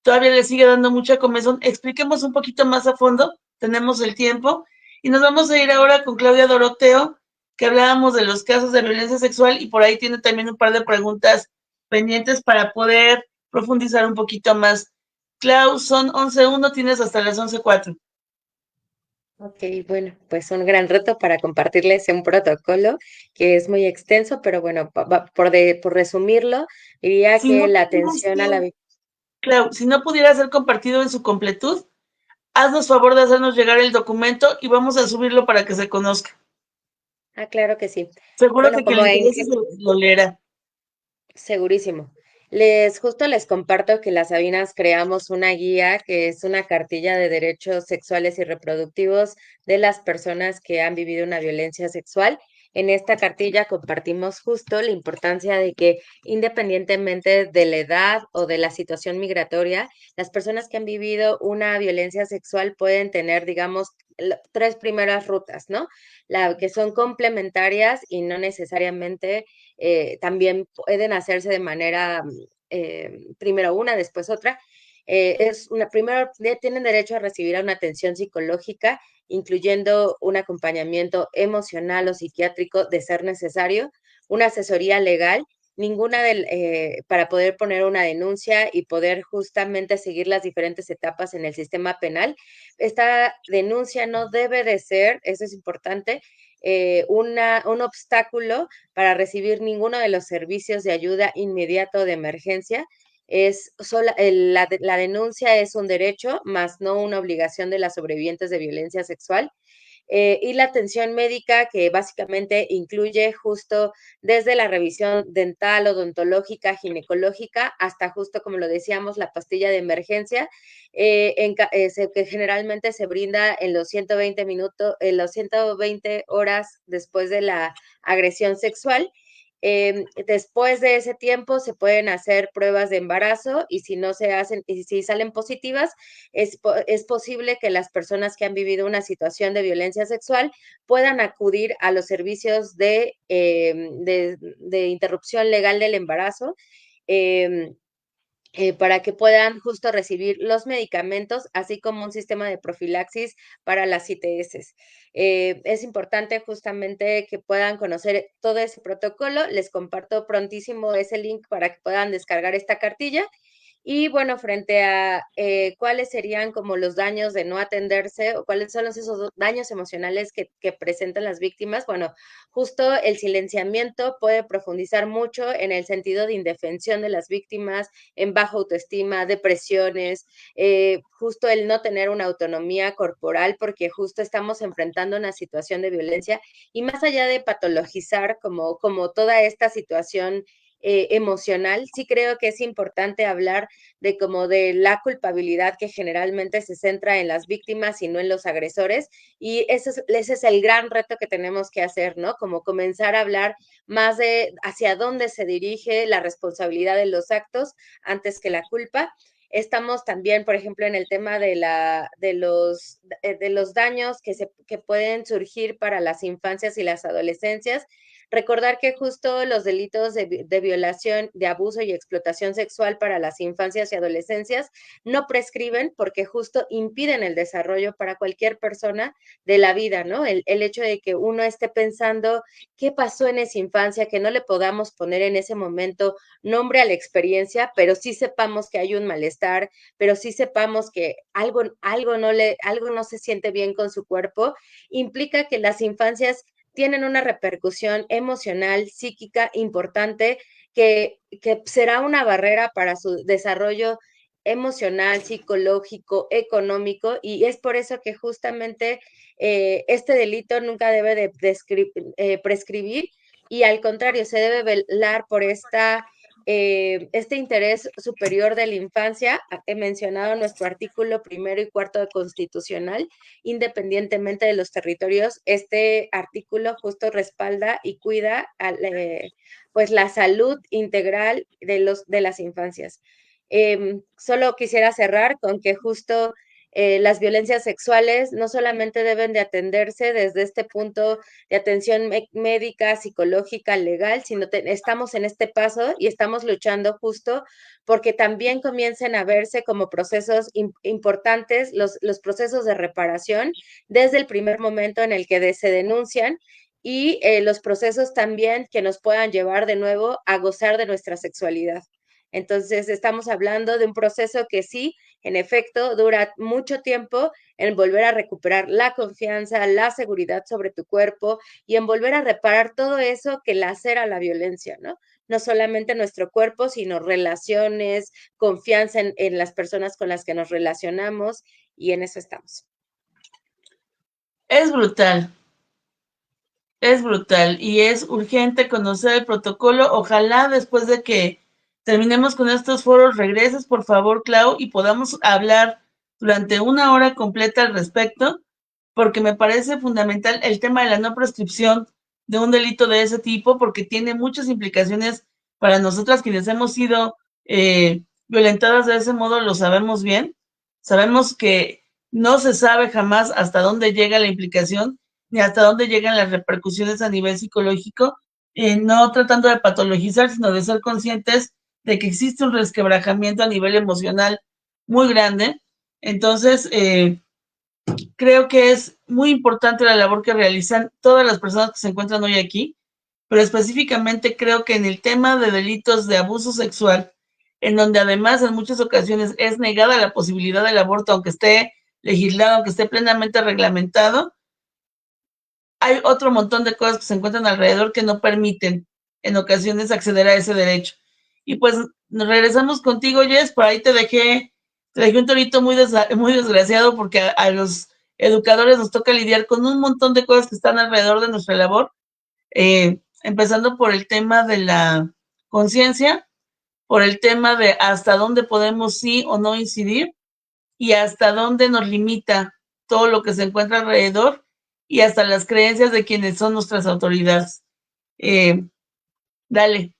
todavía les sigue dando mucha comezón. Expliquemos un poquito más a fondo, tenemos el tiempo, y nos vamos a ir ahora con Claudia Doroteo, que hablábamos de los casos de violencia sexual, y por ahí tiene también un par de preguntas pendientes para poder profundizar un poquito más. Clau, son 11:01, tienes hasta las 11:04. Ok, bueno, pues un gran reto para compartirles un protocolo que es muy extenso, pero bueno, por resumirlo, diría Si que no la pudieras atención a la... ser, Clau, si no pudiera ser compartido en su completud, haznos favor de hacernos llegar el documento y vamos a subirlo para que se conozca. Ah, claro que sí. Seguro Bueno, que quien le interese lo leerá. segurísimo. Justo les comparto que las Sabinas creamos una guía que es una cartilla de derechos sexuales y reproductivos de las personas que han vivido una violencia sexual. En esta cartilla compartimos justo la importancia de que independientemente de la edad o de la situación migratoria, las personas que han vivido una violencia sexual pueden tener, digamos, tres primeras rutas, ¿no? Que son complementarias y no necesariamente también pueden hacerse de manera primero una, después otra. Primero tienen derecho a recibir una atención psicológica, incluyendo un acompañamiento emocional o psiquiátrico de ser necesario, una asesoría legal, para poder poner una denuncia y poder justamente seguir las diferentes etapas en el sistema penal. Esta denuncia no debe de ser, eso es importante, un obstáculo para recibir ninguno de los servicios de ayuda inmediato de emergencia. La denuncia es un derecho, más no una obligación de las sobrevivientes de violencia sexual. y la atención médica, que básicamente incluye justo desde la revisión dental, odontológica, ginecológica, hasta justo, como lo decíamos, la pastilla de emergencia, que generalmente se brinda en los 120 minutos, en los 120 horas después de la agresión sexual. Después de ese tiempo se pueden hacer pruebas de embarazo y si no se hacen, y si salen positivas, es posible que las personas que han vivido una situación de violencia sexual puedan acudir a los servicios de interrupción legal del embarazo. Para que puedan justo recibir los medicamentos, así como un sistema de profilaxis para las ITS. Es importante justamente que puedan conocer todo ese protocolo. Les comparto prontísimo ese link para que puedan descargar esta cartilla. Y bueno, frente a cuáles serían como los daños de no atenderse o cuáles son esos daños emocionales que presentan las víctimas, bueno, justo el silenciamiento puede profundizar mucho en el sentido de indefensión de las víctimas, en baja autoestima, depresiones, justo el no tener una autonomía corporal, porque justo estamos enfrentando una situación de violencia y más allá de patologizar como toda esta situación emocional, sí creo que es importante hablar de como de la culpabilidad que generalmente se centra en las víctimas y no en los agresores, y ese es el gran reto que tenemos que hacer, ¿no? Como comenzar a hablar más de hacia dónde se dirige la responsabilidad de los actos antes que la culpa. Estamos también, por ejemplo, en el tema de los daños que pueden surgir para las infancias y las adolescencias. Recordar que justo los delitos de violación, de abuso y explotación sexual para las infancias y adolescencias no prescriben porque justo impiden el desarrollo para cualquier persona de la vida, ¿no? El hecho de que uno esté pensando qué pasó en esa infancia, que no le podamos poner en ese momento nombre a la experiencia, pero sí sepamos que hay un malestar, pero sí sepamos que algo no se siente bien con su cuerpo, implica que las infancias tienen una repercusión emocional, psíquica importante que será una barrera para su desarrollo emocional, psicológico, económico, y es por eso que justamente este delito nunca debe de prescribir y al contrario, se debe velar por este interés superior de la infancia. He mencionado nuestro artículo 1 y 4 constitucional, independientemente de los territorios. Este artículo justo respalda y cuida pues la salud integral de las infancias. Solo quisiera cerrar con que justo las violencias sexuales no solamente deben de atenderse desde este punto de atención médica, psicológica, legal, sino estamos en este paso y estamos luchando justo porque también comiencen a verse como procesos importantes los procesos de reparación desde el primer momento en el que se denuncian y los procesos también que nos puedan llevar de nuevo a gozar de nuestra sexualidad. Entonces, estamos hablando de un proceso que sí, en efecto, dura mucho tiempo en volver a recuperar la confianza, la seguridad sobre tu cuerpo y en volver a reparar todo eso que lacera la violencia, ¿no? No solamente nuestro cuerpo, sino relaciones, confianza en las personas con las que nos relacionamos, y en eso estamos. Es brutal y es urgente conocer el protocolo. Ojalá después de que terminemos con estos foros regreses, por favor, Clau, y podamos hablar durante 1 hora completa al respecto, porque me parece fundamental el tema de la no prescripción de un delito de ese tipo, porque tiene muchas implicaciones para nosotras quienes hemos sido violentadas de ese modo, lo sabemos bien. Sabemos que no se sabe jamás hasta dónde llega la implicación ni hasta dónde llegan las repercusiones a nivel psicológico, no tratando de patologizar, sino de ser conscientes de que existe un resquebrajamiento a nivel emocional muy grande. Entonces, creo que es muy importante la labor que realizan todas las personas que se encuentran hoy aquí, pero específicamente creo que en el tema de delitos de abuso sexual, en donde además en muchas ocasiones es negada la posibilidad del aborto, aunque esté legislado, aunque esté plenamente reglamentado, hay otro montón de cosas que se encuentran alrededor que no permiten en ocasiones acceder a ese derecho. Y pues regresamos contigo, Jess, por ahí te dejé un torito muy desgraciado porque a los educadores nos toca lidiar con un montón de cosas que están alrededor de nuestra labor, empezando por el tema de la conciencia, por el tema de hasta dónde podemos sí o no incidir y hasta dónde nos limita todo lo que se encuentra alrededor y hasta las creencias de quienes son nuestras autoridades. Dale.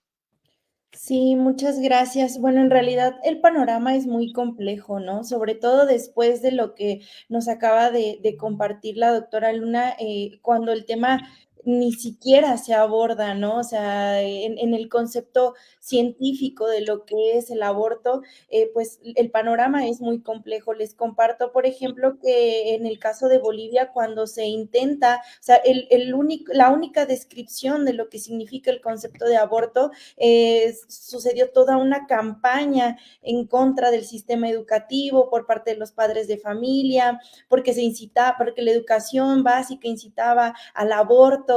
Sí, muchas gracias. Bueno, en realidad el panorama es muy complejo, ¿no? Sobre todo después de lo que nos acaba de compartir la doctora Luna, cuando el tema ni siquiera se aborda, ¿no? O sea, en el concepto científico de lo que es el aborto, pues el panorama es muy complejo. Les comparto, por ejemplo, que en el caso de Bolivia, cuando se intenta, o sea, la única descripción de lo que significa el concepto de aborto, sucedió toda una campaña en contra del sistema educativo por parte de los padres de familia, porque porque la educación básica incitaba al aborto.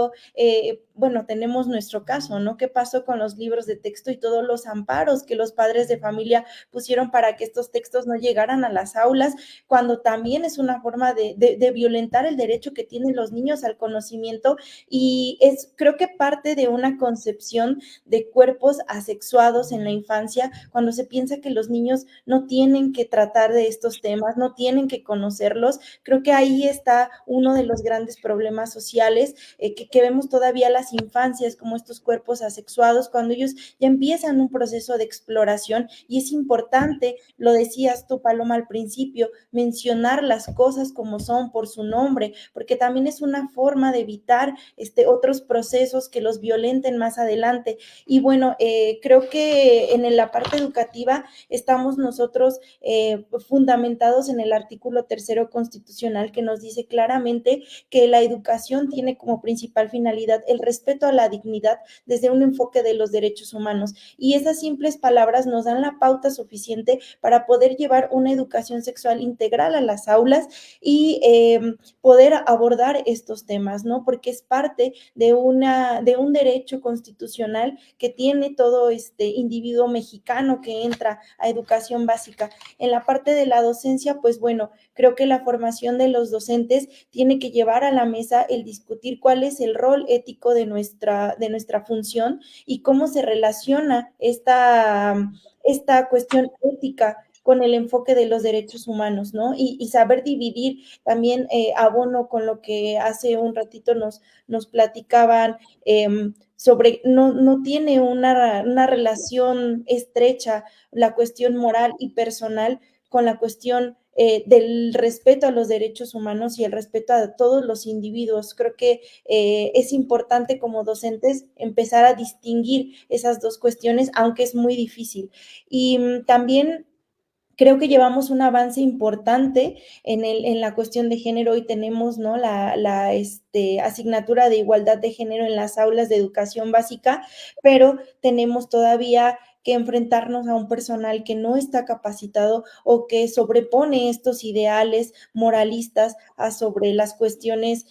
Bueno, tenemos nuestro caso, ¿no? ¿Qué pasó con los libros de texto y todos los amparos que los padres de familia pusieron para que estos textos no llegaran a las aulas, cuando también es una forma de violentar el derecho que tienen los niños al conocimiento? Y creo que parte de una concepción de cuerpos asexuados en la infancia, cuando se piensa que los niños no tienen que tratar de estos temas, no tienen que conocerlos. Creo que ahí está uno de los grandes problemas sociales, que vemos todavía las infancias como estos cuerpos asexuados, cuando ellos ya empiezan un proceso de exploración. Y es importante, lo decías tú, Paloma, al principio, mencionar las cosas como son por su nombre, porque también es una forma de evitar otros procesos que los violenten más adelante. Y bueno, creo que en la parte educativa estamos nosotros fundamentados en el artículo 3º constitucional, que nos dice claramente que la educación tiene como principal finalidad el respeto a la dignidad desde un enfoque de los derechos humanos. Y esas simples palabras nos dan la pauta suficiente para poder llevar una educación sexual integral a las aulas y poder abordar estos temas, ¿no? Porque es parte de un derecho constitucional que tiene todo este individuo mexicano que entra a educación básica. En la parte de la docencia, pues bueno, creo que la formación de los docentes tiene que llevar a la mesa el discutir cuál es el rol ético de nuestra función y cómo se relaciona esta cuestión ética con el enfoque de los derechos humanos, ¿no? Y saber dividir también, abono con lo que hace un ratito nos platicaban, sobre, no tiene una relación estrecha la cuestión moral y personal con la cuestión del respeto a los derechos humanos y el respeto a todos los individuos. Creo que es importante como docentes empezar a distinguir esas dos cuestiones, aunque es muy difícil. Y también creo que llevamos un avance importante en la cuestión de género. Hoy tenemos, ¿no?, la asignatura de igualdad de género en las aulas de educación básica, pero tenemos todavía que enfrentarnos a un personal que no está capacitado o que sobrepone estos ideales moralistas sobre las cuestiones,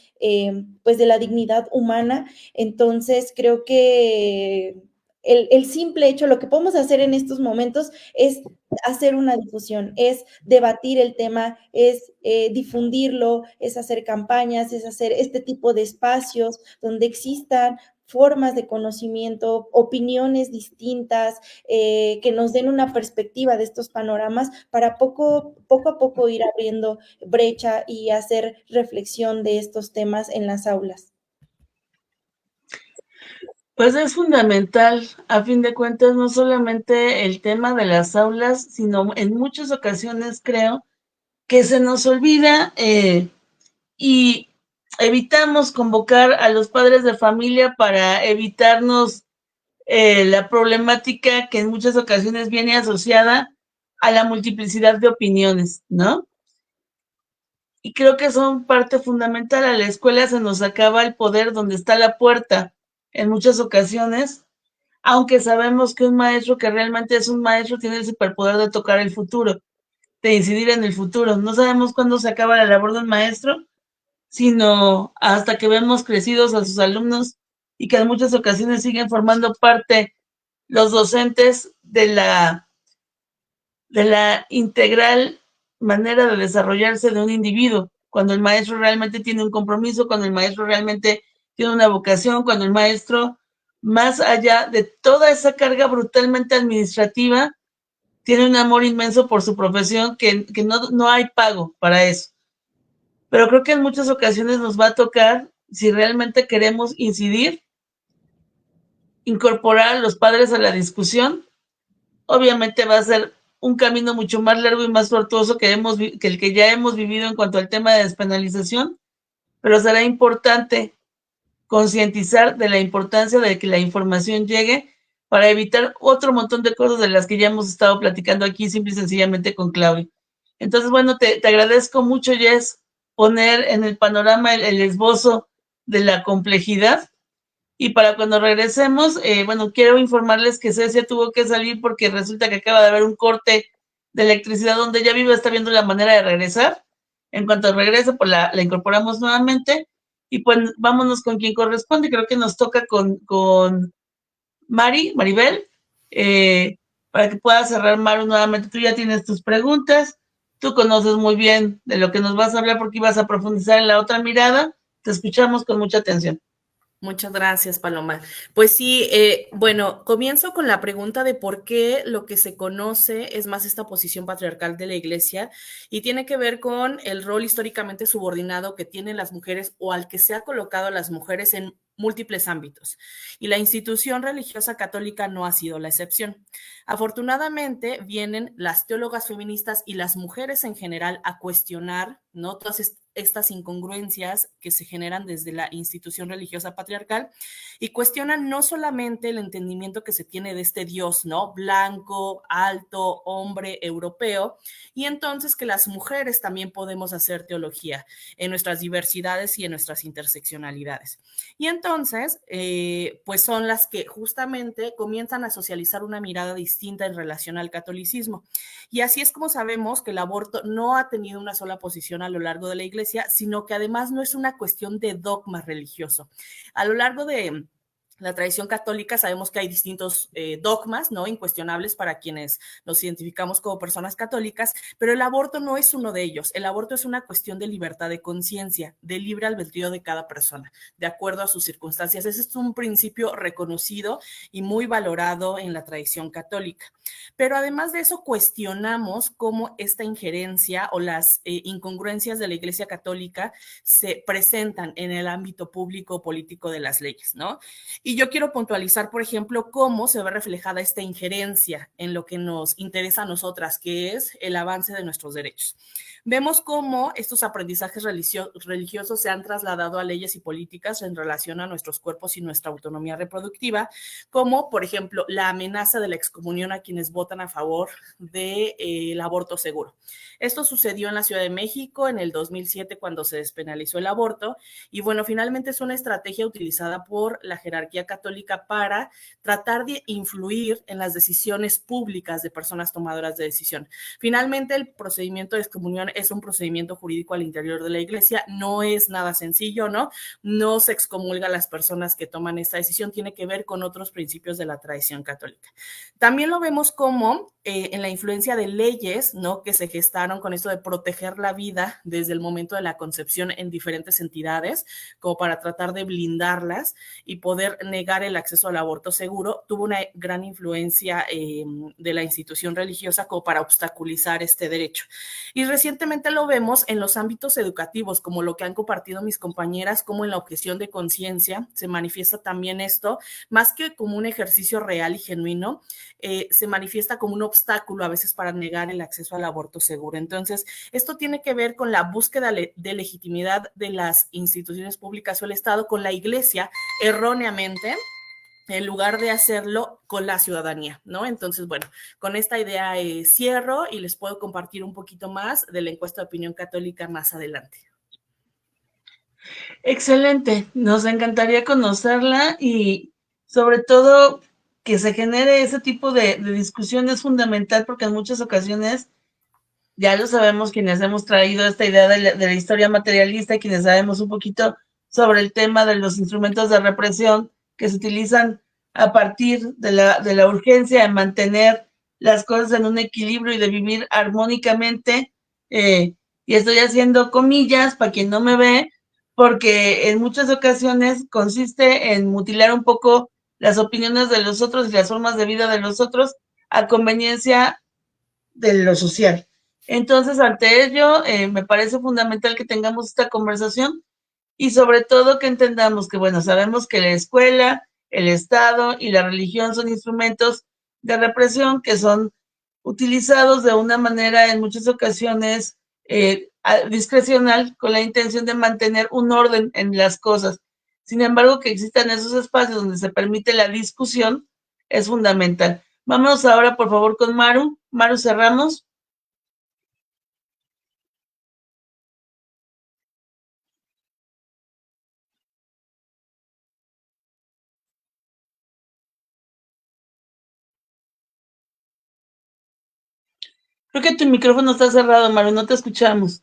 pues, de la dignidad humana. Entonces, creo que el simple hecho, lo que podemos hacer en estos momentos es hacer una difusión, es debatir el tema, es difundirlo, es hacer campañas, es hacer este tipo de espacios donde existan formas de conocimiento, opiniones distintas, que nos den una perspectiva de estos panoramas para poco a poco ir abriendo brecha y hacer reflexión de estos temas en las aulas. Pues es fundamental, a fin de cuentas, no solamente el tema de las aulas, sino en muchas ocasiones creo que se nos olvida y evitamos convocar a los padres de familia para evitarnos la problemática que en muchas ocasiones viene asociada a la multiplicidad de opiniones, ¿no? Y creo que son parte fundamental. A la escuela se nos acaba el poder donde está la puerta en muchas ocasiones, aunque sabemos que un maestro que realmente es un maestro tiene el superpoder de tocar el futuro, de incidir en el futuro. No sabemos cuándo se acaba la labor de un maestro, sino hasta que vemos crecidos a sus alumnos y que en muchas ocasiones siguen formando parte los docentes de la integral manera de desarrollarse de un individuo. cuando el maestro realmente tiene un compromiso, cuando el maestro realmente tiene una vocación, cuando el maestro, más allá de toda esa carga brutalmente administrativa, tiene un amor inmenso por su profesión que no hay pago para eso. Pero creo que en muchas ocasiones nos va a tocar, si realmente queremos incidir, incorporar a los padres a la discusión. Obviamente va a ser un camino mucho más largo y más tortuoso que el que ya hemos vivido en cuanto al tema de despenalización, pero será importante concientizar de la importancia de que la información llegue para evitar otro montón de cosas de las que ya hemos estado platicando aquí simple y sencillamente con Claudia. Entonces, bueno, te agradezco mucho, Jess, poner en el panorama el esbozo de la complejidad. Y para cuando regresemos, bueno, quiero informarles que Cecia tuvo que salir porque resulta que acaba de haber un corte de electricidad donde ella vive, está viendo la manera de regresar. En cuanto regrese, pues la incorporamos nuevamente. Y pues vámonos con quien corresponde. Creo que nos toca con Maribel, para que pueda cerrar Maru nuevamente. Tú ya tienes tus preguntas, tú conoces muy bien de lo que nos vas a hablar porque ibas a profundizar en la otra mirada. Te escuchamos con mucha atención. Muchas gracias, Paloma. Pues sí, bueno, comienzo con la pregunta de por qué lo que se conoce es más esta posición patriarcal de la Iglesia y tiene que ver con el rol históricamente subordinado que tienen las mujeres o al que se ha colocado a las mujeres en múltiples ámbitos. Y la institución religiosa católica no ha sido la excepción. Afortunadamente, vienen las teólogas feministas y las mujeres en general a cuestionar, ¿no?, todas estas incongruencias que se generan desde la institución religiosa patriarcal y cuestionan no solamente el entendimiento que se tiene de este Dios, ¿no?, blanco, alto, hombre, europeo, y entonces que las mujeres también podemos hacer teología en nuestras diversidades y en nuestras interseccionalidades. Y entonces, pues son las que justamente comienzan a socializar una mirada distinta en relación al catolicismo. Y así es como sabemos que el aborto no ha tenido una sola posición a lo largo de la Iglesia, sino que además no es una cuestión de dogma religioso. A lo largo de la tradición católica sabemos que hay distintos dogmas, ¿no?, incuestionables para quienes nos identificamos como personas católicas, pero el aborto no es uno de ellos. El aborto es una cuestión de libertad de conciencia, de libre albedrío de cada persona, de acuerdo a sus circunstancias. Ese es un principio reconocido y muy valorado en la tradición católica. Pero además de eso, cuestionamos cómo esta injerencia o las incongruencias de la Iglesia Católica se presentan en el ámbito público político de las leyes, ¿no? Y yo quiero puntualizar, por ejemplo, cómo se ve reflejada esta injerencia en lo que nos interesa a nosotras, que es el avance de nuestros derechos. Vemos cómo estos aprendizajes religiosos se han trasladado a leyes y políticas en relación a nuestros cuerpos y nuestra autonomía reproductiva, como, por ejemplo, la amenaza de la excomunión a quienes votan a favor del aborto seguro. Esto sucedió en la Ciudad de México en el 2007 cuando se despenalizó el aborto y, bueno, finalmente es una estrategia utilizada por la jerarquía católica para tratar de influir en las decisiones públicas de personas tomadoras de decisión. Finalmente, el procedimiento de excomunión es un procedimiento jurídico al interior de la Iglesia, no es nada sencillo, ¿no? No se excomulga a las personas que toman esta decisión, tiene que ver con otros principios de la tradición católica. También lo vemos como en la influencia de leyes, ¿no?, que se gestaron con esto de proteger la vida desde el momento de la concepción en diferentes entidades, como para tratar de blindarlas y poder negar el acceso al aborto seguro, tuvo una gran influencia de la institución religiosa como para obstaculizar este derecho. Y recientemente lo vemos en los ámbitos educativos, como lo que han compartido mis compañeras, como en la objeción de conciencia, se manifiesta también esto, más que como un ejercicio real y genuino, se manifiesta como un obstáculo a veces para negar el acceso al aborto seguro. Entonces, esto tiene que ver con la búsqueda de legitimidad de las instituciones públicas o el Estado con la Iglesia, erróneamente, en lugar de hacerlo con la ciudadanía, ¿no? Entonces, bueno, con esta idea cierro y les puedo compartir un poquito más de la encuesta de opinión católica más adelante. Excelente, nos encantaría conocerla y sobre todo que se genere ese tipo de discusión es fundamental porque en muchas ocasiones, ya lo sabemos quienes hemos traído esta idea de la historia materialista, quienes sabemos un poquito sobre el tema de los instrumentos de represión que se utilizan a partir de la urgencia de mantener las cosas en un equilibrio y de vivir armónicamente, y estoy haciendo comillas para quien no me ve, porque en muchas ocasiones consiste en mutilar un poco las opiniones de los otros y las formas de vida de los otros a conveniencia de lo social. Entonces, ante ello, me parece fundamental que tengamos esta conversación y sobre todo que entendamos que, bueno, sabemos que la escuela, el Estado y la religión son instrumentos de represión que son utilizados de una manera en muchas ocasiones discrecional con la intención de mantener un orden en las cosas. Sin embargo, que existan esos espacios donde se permite la discusión es fundamental. Vamos ahora, por favor, con Maru. Maru, cerramos. Creo que tu micrófono está cerrado, Maru, no te escuchamos.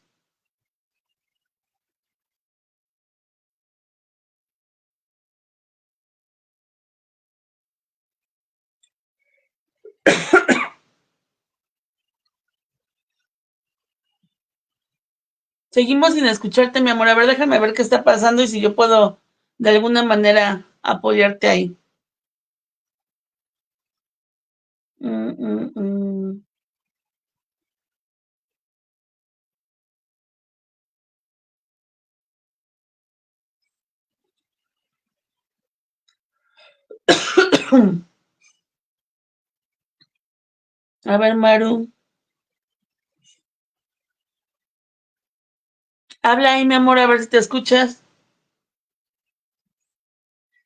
Seguimos sin escucharte, mi amor. A ver, déjame ver qué está pasando y si yo puedo de alguna manera apoyarte ahí. Mm, mm, mm. A ver, Maru. Habla ahí, mi amor, a ver si te escuchas.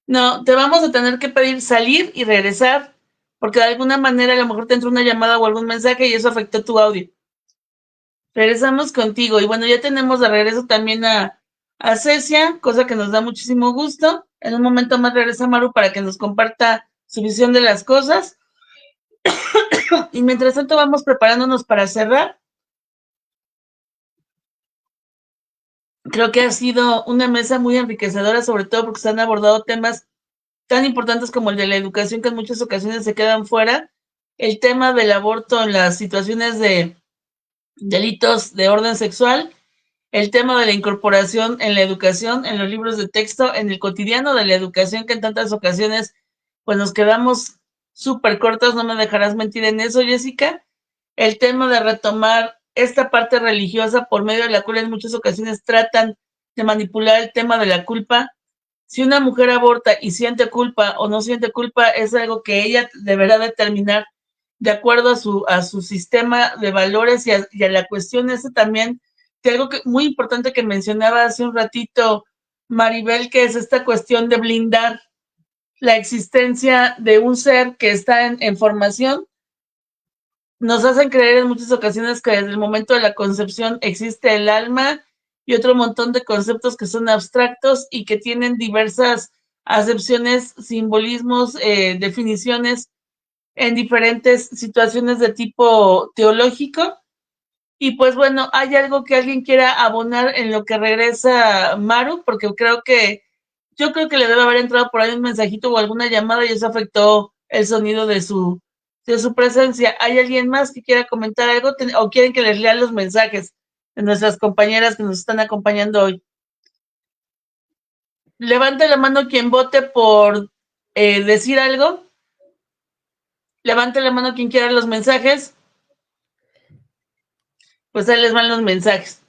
No, te vamos a tener que pedir salir y regresar, porque de alguna manera a lo mejor te entró una llamada o algún mensaje y eso afectó tu audio. Regresamos contigo y bueno, ya tenemos de regreso también a Cecia, cosa que nos da muchísimo gusto. En un momento más regresa Maru para que nos comparta su visión de las cosas. Y mientras tanto vamos preparándonos para cerrar. Creo que ha sido una mesa muy enriquecedora, sobre todo porque se han abordado temas tan importantes como el de la educación, que en muchas ocasiones se quedan fuera. El tema del aborto en las situaciones de delitos de orden sexual, el tema de la incorporación en la educación, en los libros de texto, en el cotidiano de la educación, que en tantas ocasiones pues nos quedamos súper cortos, no me dejarás mentir en eso, Jessica. El tema de retomar esta parte religiosa por medio de la cual en muchas ocasiones tratan de manipular el tema de la culpa. Si una mujer aborta y siente culpa o no siente culpa, es algo que ella deberá determinar de acuerdo a su sistema de valores y a la cuestión ese también, que algo que, muy importante que mencionaba hace un ratito Maribel, que es esta cuestión de blindar la existencia de un ser que está en formación. Nos hacen creer en muchas ocasiones que desde el momento de la concepción existe el alma y otro montón de conceptos que son abstractos y que tienen diversas acepciones, simbolismos, definiciones en diferentes situaciones de tipo teológico. Y pues bueno, hay algo que alguien quiera abonar en lo que regresa Maru, porque yo creo que le debe haber entrado por ahí un mensajito o alguna llamada y eso afectó el sonido de su presencia. ¿Hay alguien más que quiera comentar algo o quieren que les lea los mensajes de nuestras compañeras que nos están acompañando hoy? Levante la mano quien vote por decir algo. Levante la mano quien quiera los mensajes. Pues ahí les van los mensajes.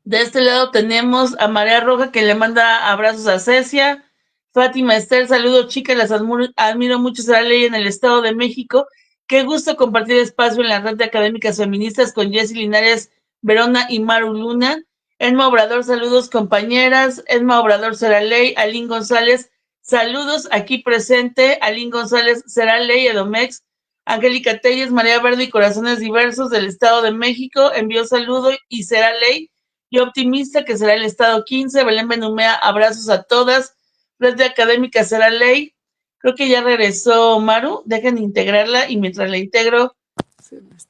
De este lado tenemos a María Roja que le manda abrazos a Cecia. Fátima Esther, saludos chicas, las admiro mucho, será ley en el Estado de México. Qué gusto compartir espacio en la red de académicas feministas con Jessy Linares, Verona y Maru Luna. Elma Obrador, saludos compañeras. Elma Obrador será ley. Alín González, saludos aquí presente. Alín González será ley. Edomex. Angélica Telles, María Verde y Corazones Diversos del Estado de México, envió saludo y será ley. Yo optimista que será el Estado 15. Belén Benumea, abrazos a todas. Red de Académica será ley. Creo que ya regresó Maru. Dejen integrarla y mientras la integro.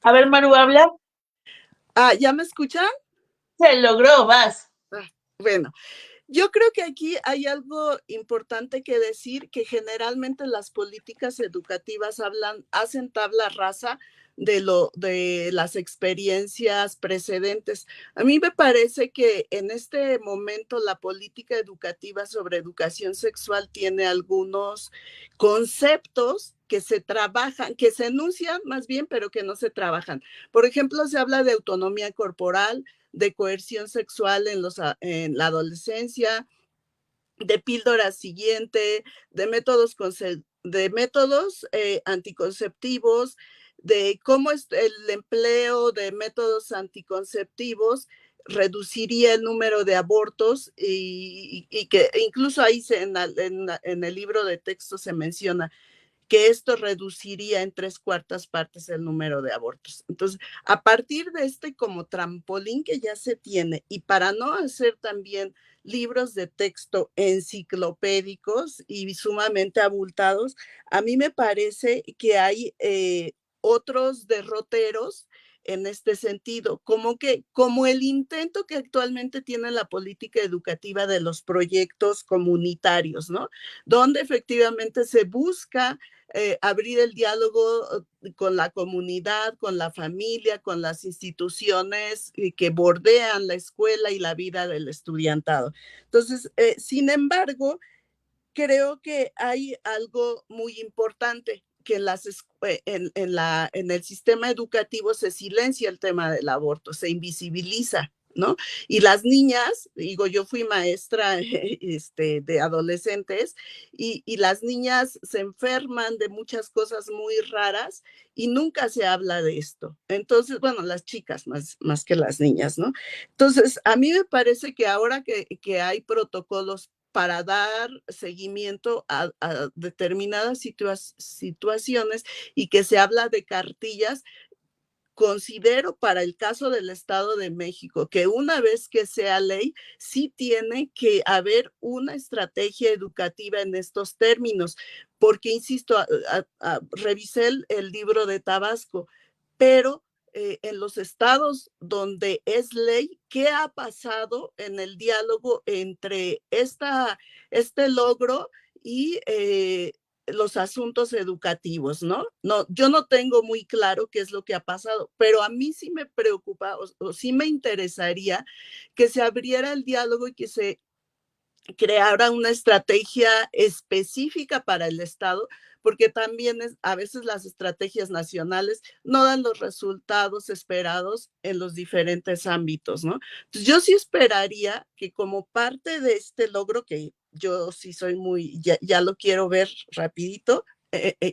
A ver, Maru, habla. ¿Ya me escuchan? Se logró, vas. Bueno, yo creo que aquí hay algo importante que decir, que generalmente las políticas educativas hacen tabla rasa de las experiencias precedentes. A mí me parece que en este momento la política educativa sobre educación sexual tiene algunos conceptos que se trabajan, que se enuncian más bien, pero que no se trabajan. Por ejemplo, se habla de autonomía corporal, de coerción sexual en la adolescencia, de píldora siguiente, de métodos anticonceptivos, de cómo el empleo de métodos anticonceptivos reduciría el número de abortos y que incluso ahí en el libro de texto se menciona que esto reduciría en 3/4 partes el número de abortos. Entonces, a partir de este como trampolín que ya se tiene, y para no hacer también libros de texto enciclopédicos y sumamente abultados, a mí me parece que hay otros derroteros en este sentido, como el intento que actualmente tiene la política educativa de los proyectos comunitarios, ¿no? Donde efectivamente se busca abrir el diálogo con la comunidad, con la familia, con las instituciones que bordean la escuela y la vida del estudiantado. Entonces, sin embargo, creo que hay algo muy importante, que en el sistema educativo se silencia el tema del aborto, se invisibiliza, ¿no? Y las niñas, digo, yo fui maestra de adolescentes y las niñas se enferman de muchas cosas muy raras y nunca se habla de esto. Entonces, bueno, las chicas más que las niñas, ¿no? Entonces, a mí me parece que ahora que hay protocolos para dar seguimiento a determinadas situaciones y que se habla de cartillas, considero para el caso del Estado de México que una vez que sea ley, sí tiene que haber una estrategia educativa en estos términos, porque, insisto, revisé el libro de Tabasco, pero en los estados donde es ley, ¿qué ha pasado en el diálogo entre este logro y los asuntos educativos, ¿no? No, yo no tengo muy claro qué es lo que ha pasado, pero a mí sí me preocupa o sí me interesaría que se abriera el diálogo y que se creara una estrategia específica para el Estado, porque también a veces las estrategias nacionales no dan los resultados esperados en los diferentes ámbitos, ¿no? Entonces, yo sí esperaría que como parte de este logro, que yo sí soy ya lo quiero ver rapidito,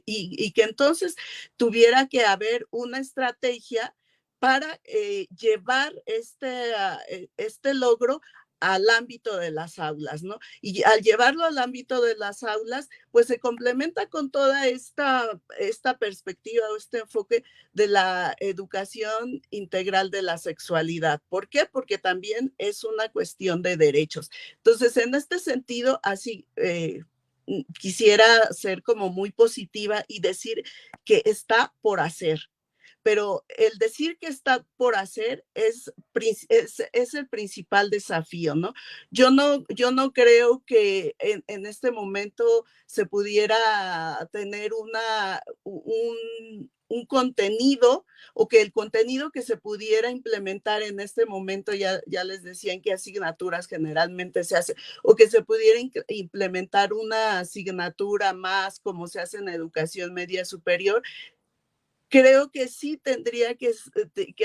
y que entonces tuviera que haber una estrategia para llevar este logro al ámbito de las aulas, ¿no? Y al llevarlo al ámbito de las aulas, pues se complementa con toda esta perspectiva o este enfoque de la educación integral de la sexualidad. ¿Por qué? Porque también es una cuestión de derechos. Entonces, en este sentido, así quisiera ser como muy positiva y decir que está por hacer. Pero el decir que está por hacer es el principal desafío, ¿no? Yo no creo que en este momento se pudiera tener un contenido o que el contenido que se pudiera implementar en este momento, ya les decía en qué asignaturas generalmente se hace, o que se pudiera implementar una asignatura más como se hace en educación media superior. Creo que sí tendría que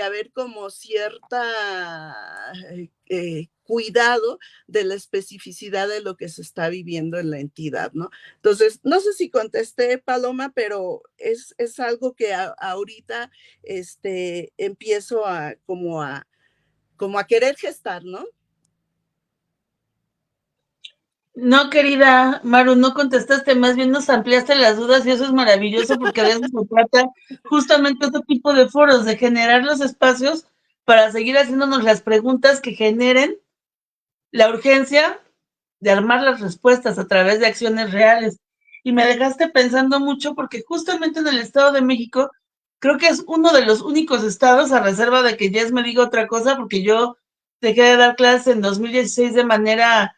haber como cierta cuidado de la especificidad de lo que se está viviendo en la entidad, ¿no? Entonces, no sé si contesté, Paloma, pero es algo que ahorita empiezo como a querer gestar, ¿no? No, querida Maru, no contestaste, más bien nos ampliaste las dudas y eso es maravilloso porque de eso se trata justamente este tipo de foros, de generar los espacios para seguir haciéndonos las preguntas que generen la urgencia de armar las respuestas a través de acciones reales. Y me dejaste pensando mucho porque justamente en el Estado de México creo que es uno de los únicos estados, a reserva de que Jess me diga otra cosa, porque yo dejé de dar clases en 2016 de manera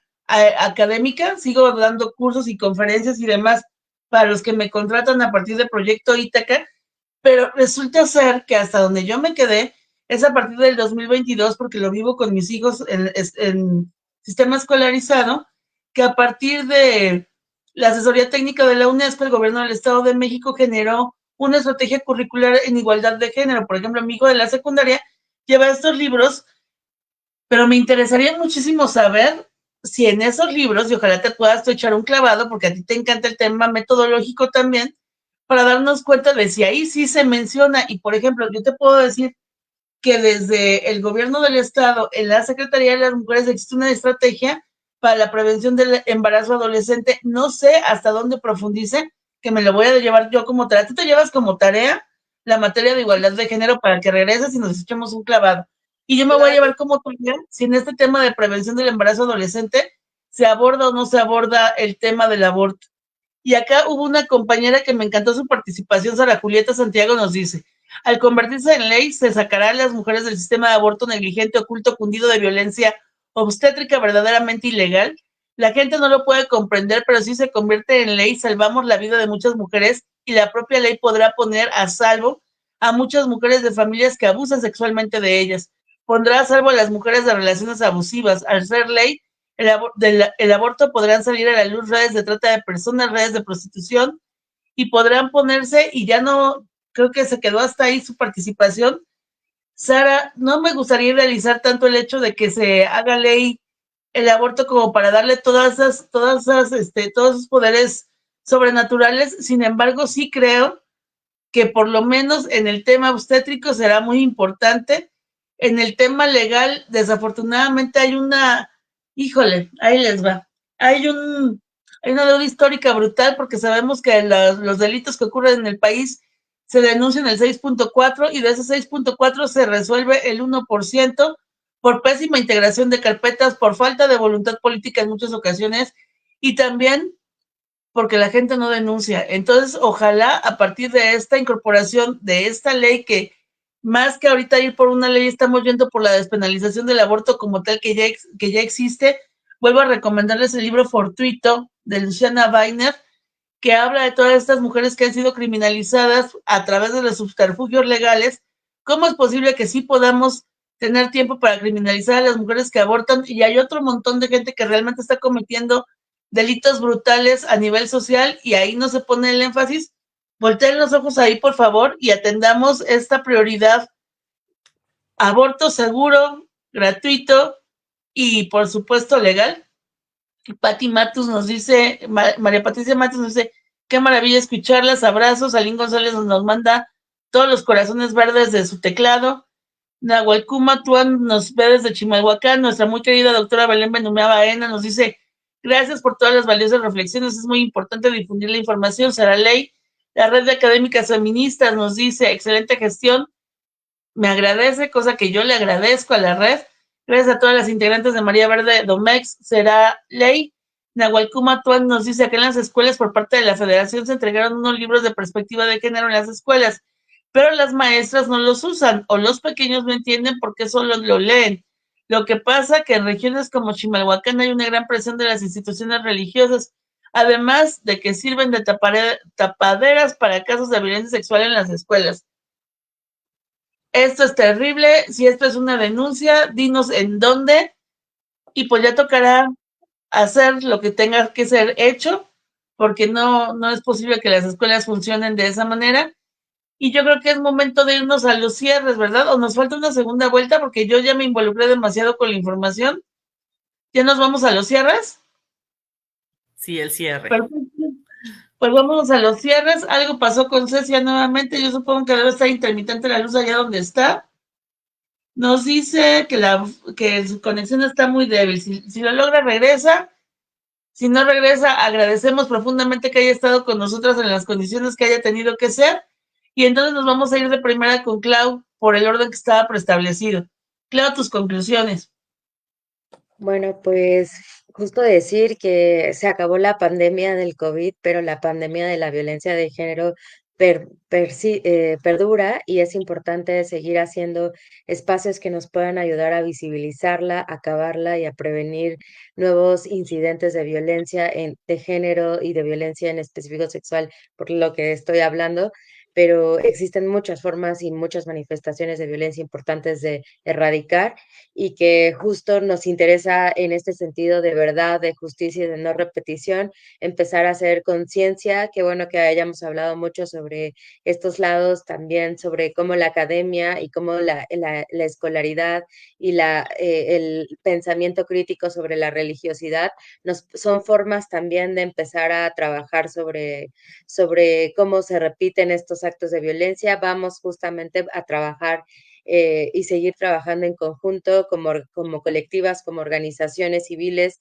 académica, sigo dando cursos y conferencias y demás para los que me contratan a partir del proyecto Ítaca, Pero resulta ser que hasta donde yo me quedé es a partir del 2022, porque lo vivo con mis hijos en sistema escolarizado, que a partir de la asesoría técnica de la UNESCO, el gobierno del Estado de México generó una estrategia curricular en igualdad de género. Por ejemplo, mi hijo de la secundaria lleva estos libros, pero me interesaría muchísimo saber si en esos libros, y ojalá te puedas tú echar un clavado, porque a ti te encanta el tema metodológico también, para darnos cuenta de si ahí sí se menciona. Y por ejemplo, yo te puedo decir que desde el gobierno del estado, en la Secretaría de las Mujeres, existe una estrategia para la prevención del embarazo adolescente. No sé hasta dónde profundice, que me lo voy a llevar yo como tarea. Tú te llevas como tarea la materia de igualdad de género para que regreses y nos echemos un clavado. Y yo me voy a llevar como tarea si en este tema de prevención del embarazo adolescente se aborda o no se aborda el tema del aborto. Y acá hubo una compañera que me encantó su participación, Sara Julieta Santiago nos dice, al convertirse en ley, se sacará a las mujeres del sistema de aborto negligente, oculto, cundido de violencia obstétrica verdaderamente ilegal. La gente no lo puede comprender, pero si se convierte en ley, salvamos la vida de muchas mujeres y la propia ley podrá poner a salvo a muchas mujeres de familias que abusan sexualmente de ellas. Pondrá a salvo a las mujeres de relaciones abusivas. Al ser ley, el aborto podrán salir a la luz redes de trata de personas, redes de prostitución y podrán ponerse, y ya no, creo que se quedó hasta ahí su participación. Sara, no me gustaría realizar tanto el hecho de que se haga ley el aborto como para darle todos esos poderes sobrenaturales. Sin embargo, sí creo que por lo menos en el tema obstétrico será muy importante. En el tema legal, desafortunadamente hay una, híjole, ahí les va. Hay un, hay una deuda histórica brutal porque sabemos que los delitos que ocurren en el país se denuncian el 6.4 y de ese 6.4 se resuelve el 1% por pésima integración de carpetas, por falta de voluntad política en muchas ocasiones y también porque la gente no denuncia. Entonces, ojalá a partir de esta incorporación de esta ley, que más que ahorita ir por una ley, estamos yendo por la despenalización del aborto como tal que ya existe. Vuelvo a recomendarles el libro Fortuito de Luciana Weiner, que habla de todas estas mujeres que han sido criminalizadas a través de los subterfugios legales. ¿Cómo es posible que sí podamos tener tiempo para criminalizar a las mujeres que abortan? Y hay otro montón de gente que realmente está cometiendo delitos brutales a nivel social y ahí no se pone el énfasis. Volteen los ojos ahí, por favor, y atendamos esta prioridad. Aborto seguro, gratuito y, por supuesto, legal. Pati Matus nos dice, María Patricia Matus nos dice, qué maravilla escucharlas, abrazos. Alín González nos manda todos los corazones verdes de su teclado. Nahualcuma Tuan nos ve desde Chimalhuacán. Nuestra muy querida doctora Belén Benumea Baena nos dice, gracias por todas las valiosas reflexiones, es muy importante difundir la información, será ley. La red de académicas feministas nos dice, excelente gestión, me agradece, cosa que yo le agradezco a la red. Gracias a todas las integrantes de María Verde Domex, será ley. Nahualcuma Tuan nos dice que en las escuelas por parte de la federación se entregaron unos libros de perspectiva de género en las escuelas, pero las maestras no los usan o los pequeños no entienden por qué solo lo leen. Lo que pasa que en regiones como Chimalhuacán hay una gran presión de las instituciones religiosas, además de que sirven de tapaderas para casos de violencia sexual en las escuelas. Esto es terrible, si esto es una denuncia, dinos en dónde y pues ya tocará hacer lo que tenga que ser hecho, porque no es posible que las escuelas funcionen de esa manera. Y yo creo que es momento de irnos a los cierres, ¿verdad? O nos falta una segunda vuelta porque yo ya me involucré demasiado con la información. ¿Ya nos vamos a los cierres? Sí, el cierre. Perfecto. Pues vamos a los cierres. Algo pasó con Cecia nuevamente. Yo supongo que debe estar intermitente la luz allá donde está. Nos dice que su conexión está muy débil. Si lo logra, regresa. Si no regresa, agradecemos profundamente que haya estado con nosotras en las condiciones que haya tenido que ser. Y entonces nos vamos a ir de primera con Clau por el orden que estaba preestablecido. Clau, tus conclusiones. Bueno, pues justo decir que se acabó la pandemia del COVID, pero la pandemia de la violencia de género perdura y es importante seguir haciendo espacios que nos puedan ayudar a visibilizarla, a acabarla y a prevenir nuevos incidentes de violencia de género y de violencia en específico sexual, por lo que estoy hablando. pero existen muchas formas y muchas manifestaciones de violencia importantes de erradicar y que justo nos interesa en este sentido de verdad, de justicia y de no repetición, empezar a hacer conciencia. Qué bueno que hayamos hablado mucho sobre estos lados, también sobre cómo la academia y cómo la escolaridad y el pensamiento crítico sobre la religiosidad son formas también de empezar a trabajar sobre cómo se repiten estos actos de violencia. Vamos justamente a trabajar y seguir trabajando en conjunto como colectivas, como organizaciones civiles,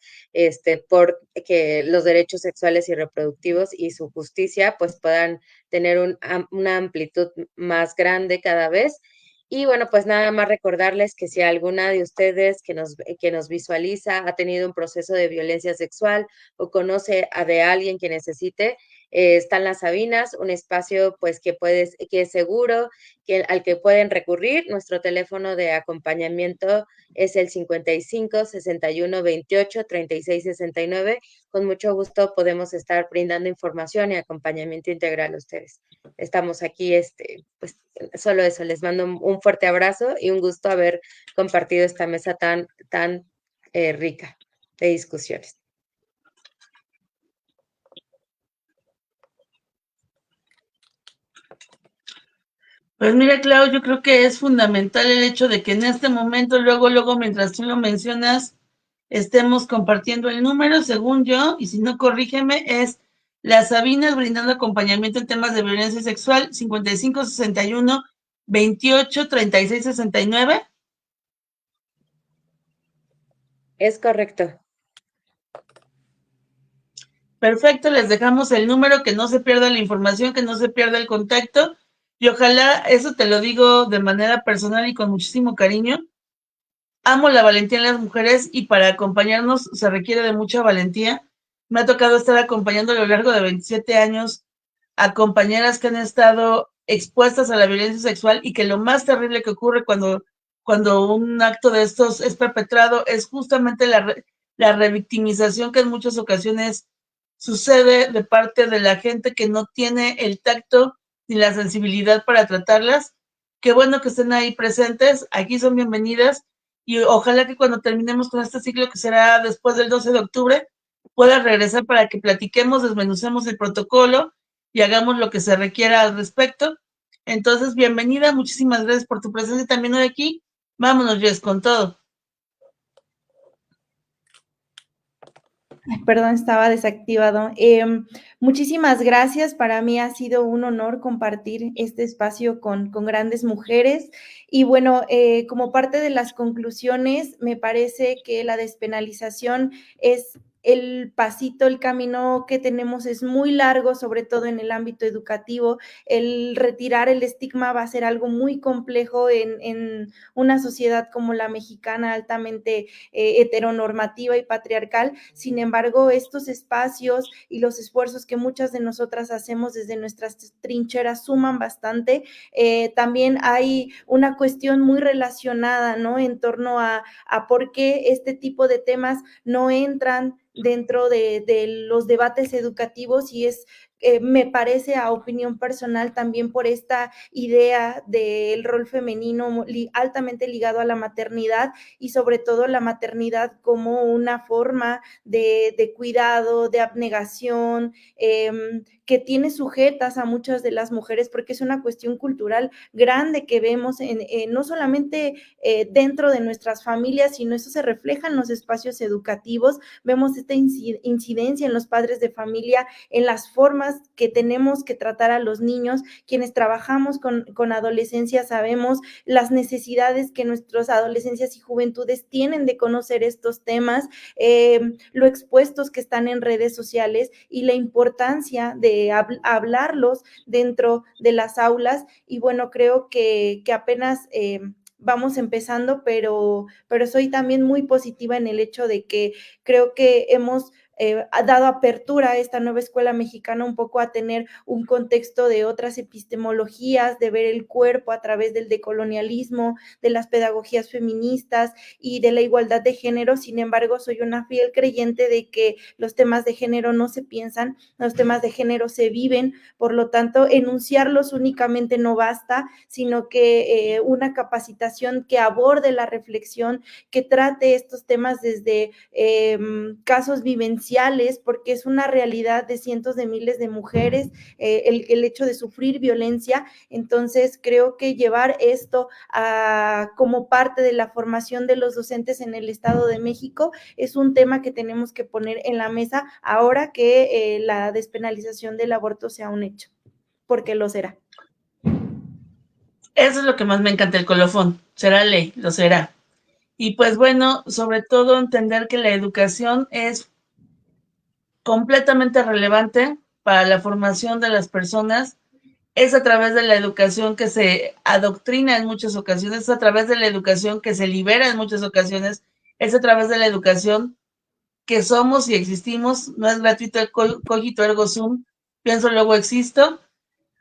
por que los derechos sexuales y reproductivos y su justicia pues puedan tener una amplitud más grande cada vez. Y bueno, pues nada más recordarles que si alguna de ustedes que nos visualiza ha tenido un proceso de violencia sexual o conoce de alguien que necesite, están las Sabinas, un espacio pues que es seguro, al que pueden recurrir. Nuestro teléfono de acompañamiento es el 55 61 28 36 69. Con mucho gusto podemos estar brindando información y acompañamiento integral a ustedes. Estamos aquí, pues solo eso, les mando un fuerte abrazo y un gusto haber compartido esta mesa tan rica de discusiones. Pues mira, Clau, yo creo que es fundamental el hecho de que en este momento, luego, mientras tú lo mencionas, estemos compartiendo el número, según yo, y si no, corrígeme, es las Sabinas brindando acompañamiento en temas de violencia sexual, 55 61 28 36 69. Es correcto. Perfecto, les dejamos el número, que no se pierda la información, que no se pierda el contacto, y ojalá, eso te lo digo de manera personal y con muchísimo cariño, amo la valentía en las mujeres y para acompañarnos se requiere de mucha valentía. Me ha tocado estar acompañando a lo largo de 27 años a compañeras que han estado expuestas a la violencia sexual y que lo más terrible que ocurre cuando un acto de estos es perpetrado es justamente la revictimización que en muchas ocasiones sucede de parte de la gente que no tiene el tacto ni la sensibilidad para tratarlas. Qué bueno que estén ahí presentes, aquí son bienvenidas y ojalá que cuando terminemos con este ciclo, que será después del 12 de octubre, pueda regresar para que platiquemos, desmenucemos el protocolo y hagamos lo que se requiera al respecto. Entonces, bienvenida, muchísimas gracias por tu presencia también hoy aquí. Vámonos, Jess, con todo. Perdón, estaba desactivado. Muchísimas gracias. Para mí ha sido un honor compartir este espacio con grandes mujeres. Y bueno, como parte de las conclusiones, me parece que la despenalización es el pasito, el camino que tenemos es muy largo, sobre todo en el ámbito educativo. El retirar el estigma va a ser algo muy complejo en una sociedad como la mexicana, altamente heteronormativa y patriarcal. Sin embargo, estos espacios y los esfuerzos que muchas de nosotras hacemos desde nuestras trincheras suman bastante. También hay una cuestión muy relacionada, ¿no?, en torno a por qué este tipo de temas no entran dentro de los debates educativos, y es me parece, a opinión personal, también por esta idea del rol femenino altamente ligado a la maternidad, y sobre todo la maternidad como una forma de cuidado, de abnegación, que tiene sujetas a muchas de las mujeres, porque es una cuestión cultural grande que vemos no solamente dentro de nuestras familias, sino eso se refleja en los espacios educativos. Vemos esta incidencia en los padres de familia, en las formas que tenemos que tratar a los niños. Quienes trabajamos con adolescencia sabemos las necesidades que nuestras adolescencias y juventudes tienen de conocer estos temas, lo expuestos que están en redes sociales y la importancia de hablarlos dentro de las aulas. Y bueno, creo que apenas vamos empezando, pero soy también muy positiva en el hecho de que creo que hemos ha dado apertura a esta nueva escuela mexicana un poco a tener un contexto de otras epistemologías, de ver el cuerpo a través del decolonialismo, de las pedagogías feministas y de la igualdad de género. Sin embargo, soy una fiel creyente de que los temas de género no se piensan, los temas de género se viven, por lo tanto, enunciarlos únicamente no basta, sino que una capacitación que aborde la reflexión, que trate estos temas desde casos vivenciales, porque es una realidad de cientos de miles de mujeres el hecho de sufrir violencia. Entonces creo que llevar esto como parte de la formación de los docentes en el Estado de México es un tema que tenemos que poner en la mesa ahora que la despenalización del aborto sea un hecho, porque lo será. Eso es lo que más me encanta, el colofón. Será ley, lo será. Y pues bueno, sobre todo entender que la educación es completamente relevante para la formación de las personas. Es a través de la educación que se adoctrina en muchas ocasiones, es a través de la educación que se libera en muchas ocasiones, es a través de la educación que somos y existimos. No es gratuito el cogito ergo sum, pienso luego existo.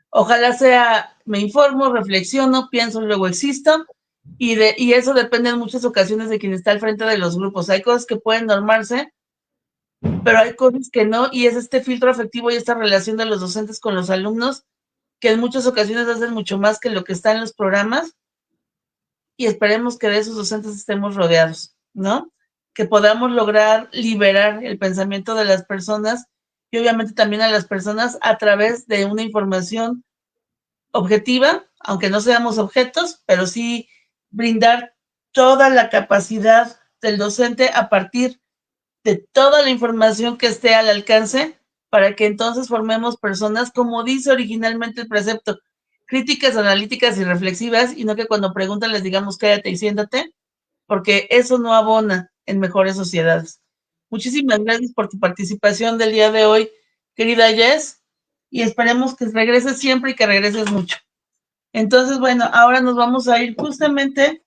Ojalá sea, me informo, reflexiono, pienso luego existo, y eso depende en muchas ocasiones de quien está al frente de los grupos. Hay cosas que pueden normarse, pero hay cosas que no, y es este filtro afectivo y esta relación de los docentes con los alumnos que en muchas ocasiones hacen mucho más que lo que está en los programas, y esperemos que de esos docentes estemos rodeados, ¿no? Que podamos lograr liberar el pensamiento de las personas y obviamente también a las personas a través de una información objetiva, aunque no seamos objetos, pero sí brindar toda la capacidad del docente a partir de toda la información que esté al alcance, para que entonces formemos personas, como dice originalmente el precepto, críticas, analíticas y reflexivas, y no que cuando preguntan les digamos cállate y siéntate, porque eso no abona en mejores sociedades. Muchísimas gracias por tu participación del día de hoy, querida Jess, y esperemos que regreses siempre y que regreses mucho. Entonces, bueno, ahora nos vamos a ir justamente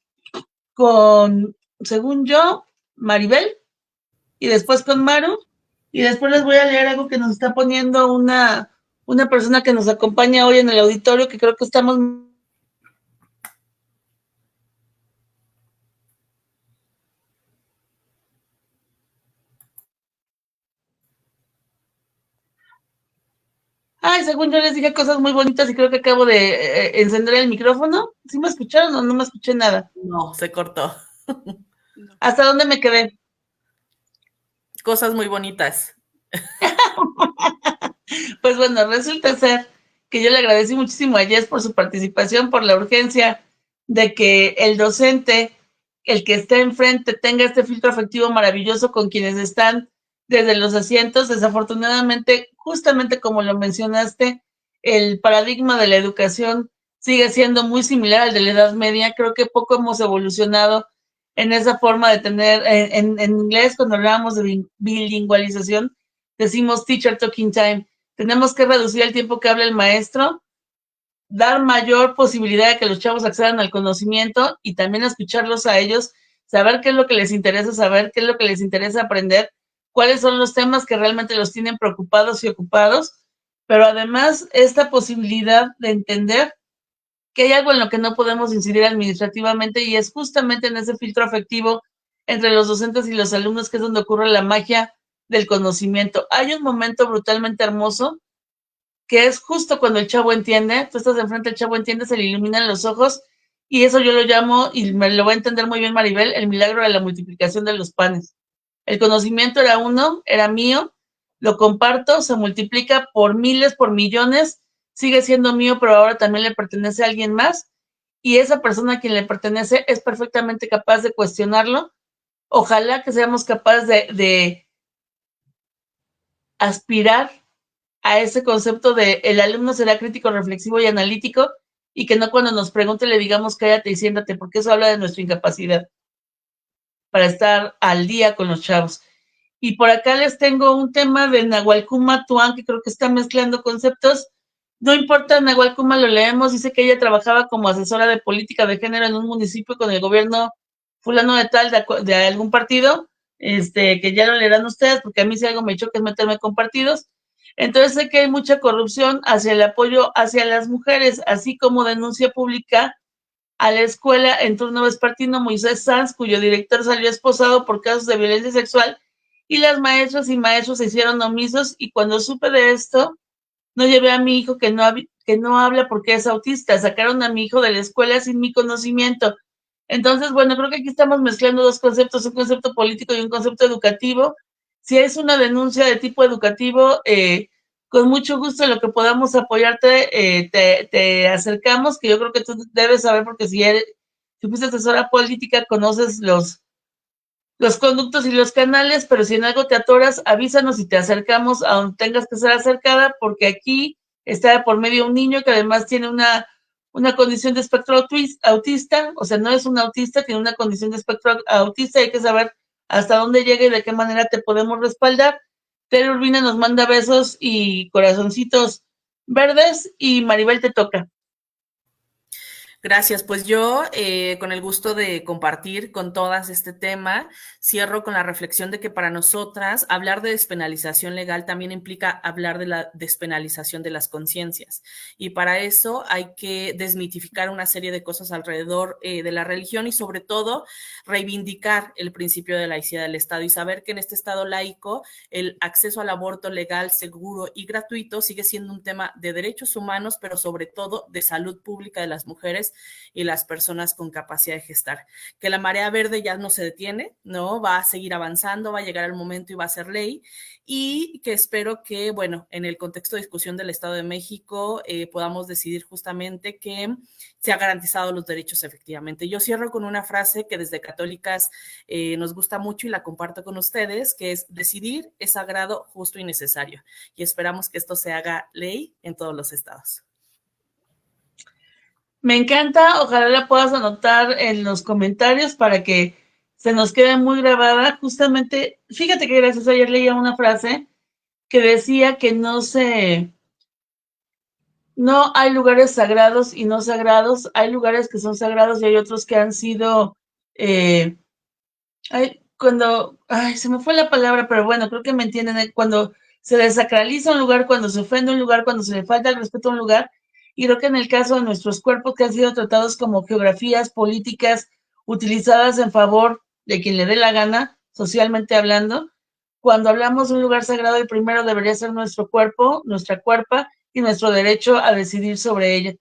con, según yo, Maribel, y después con Maru, y después les voy a leer algo que nos está poniendo una persona que nos acompaña hoy en el auditorio, que creo que estamos... Ay, según yo les dije cosas muy bonitas y creo que acabo de encender el micrófono. ¿Sí me escucharon o no me escuché nada? No, se cortó. ¿Hasta dónde me quedé? Cosas muy bonitas. Pues bueno, resulta ser que yo le agradecí muchísimo a Jess por su participación, por la urgencia de que el docente, el que esté enfrente, tenga este filtro afectivo maravilloso con quienes están desde los asientos. Desafortunadamente, justamente como lo mencionaste, el paradigma de la educación sigue siendo muy similar al de la Edad Media. Creo que poco hemos evolucionado en esa forma de tener, en inglés, cuando hablábamos de bilingualización, decimos teacher talking time. Tenemos que reducir el tiempo que habla el maestro, dar mayor posibilidad de que los chavos accedan al conocimiento y también escucharlos a ellos, saber qué es lo que les interesa saber, qué es lo que les interesa aprender, cuáles son los temas que realmente los tienen preocupados y ocupados, pero además esta posibilidad de entender que hay algo en lo que no podemos incidir administrativamente, y es justamente en ese filtro afectivo entre los docentes y los alumnos, que es donde ocurre la magia del conocimiento. Hay un momento brutalmente hermoso que es justo cuando el chavo entiende, tú estás enfrente, el chavo entiende, se le iluminan los ojos, y eso yo lo llamo, y me lo va a entender muy bien Maribel, el milagro de la multiplicación de los panes. El conocimiento era uno, era mío, lo comparto, se multiplica por miles, por millones, sigue siendo mío, pero ahora también le pertenece a alguien más, y esa persona a quien le pertenece es perfectamente capaz de cuestionarlo. Ojalá que seamos capaces de aspirar a ese concepto de el alumno será crítico, reflexivo y analítico, y que no cuando nos pregunte le digamos cállate y siéntate, porque eso habla de nuestra incapacidad para estar al día con los chavos. Y por acá les tengo un tema de Nahualcuma Tuán, que creo que está mezclando conceptos. No importa, Nahualcuma lo leemos, dice que ella trabajaba como asesora de política de género en un municipio con el gobierno fulano de tal, de algún partido. que ya lo leerán ustedes, porque a mí si algo me choca es meterme con partidos. Entonces sé que hay mucha corrupción hacia el apoyo hacia las mujeres, así como denuncia pública a la escuela en turno vespertino Moisés Sanz, cuyo director salió esposado por casos de violencia sexual, y las maestras y maestros se hicieron omisos, y cuando supe de esto, no llevé a mi hijo que no habla porque es autista, sacaron a mi hijo de la escuela sin mi conocimiento. Entonces, bueno, creo que aquí estamos mezclando dos conceptos, un concepto político y un concepto educativo. Si es una denuncia de tipo educativo, con mucho gusto en lo que podamos apoyarte, te acercamos, que yo creo que tú debes saber, porque si fuiste asesora política, conoces los conductos y los canales, pero si en algo te atoras, avísanos y te acercamos a donde tengas que ser acercada, porque aquí está por medio un niño que además tiene una condición de espectro autista, o sea, no es un autista, tiene una condición de espectro autista, y hay que saber hasta dónde llega y de qué manera te podemos respaldar. Tere Urbina nos manda besos y corazoncitos verdes, y Maribel te toca. Gracias, pues yo con el gusto de compartir con todas este tema, cierro con la reflexión de que para nosotras hablar de despenalización legal también implica hablar de la despenalización de las conciencias, y para eso hay que desmitificar una serie de cosas alrededor de la religión, y sobre todo reivindicar el principio de laicidad del Estado y saber que en este Estado laico el acceso al aborto legal, seguro y gratuito sigue siendo un tema de derechos humanos, pero sobre todo de salud pública de las mujeres y las personas con capacidad de gestar. Que la marea verde ya no se detiene, ¿no? Va a seguir avanzando, va a llegar el momento y va a ser ley, y que espero que, bueno, en el contexto de discusión del Estado de México podamos decidir justamente que se ha garantizado los derechos efectivamente. Yo cierro con una frase que desde Católicas nos gusta mucho y la comparto con ustedes, que es: decidir es sagrado, justo y necesario, y esperamos que esto se haga ley en todos los estados. Me encanta, ojalá la puedas anotar en los comentarios para que se nos quede muy grabada. Justamente, fíjate que gracias a ayer leía una frase que decía que no hay lugares sagrados y no sagrados, hay lugares que son sagrados y hay otros que han sido, eh, se me fue la palabra, pero bueno, creo que me entienden, cuando se desacraliza un lugar, cuando se ofende un lugar, cuando se le falta el respeto a un lugar. Y creo que en el caso de nuestros cuerpos, que han sido tratados como geografías políticas utilizadas en favor de quien le dé la gana, socialmente hablando, cuando hablamos de un lugar sagrado, el primero debería ser nuestro cuerpo, nuestra cuerpa y nuestro derecho a decidir sobre ella.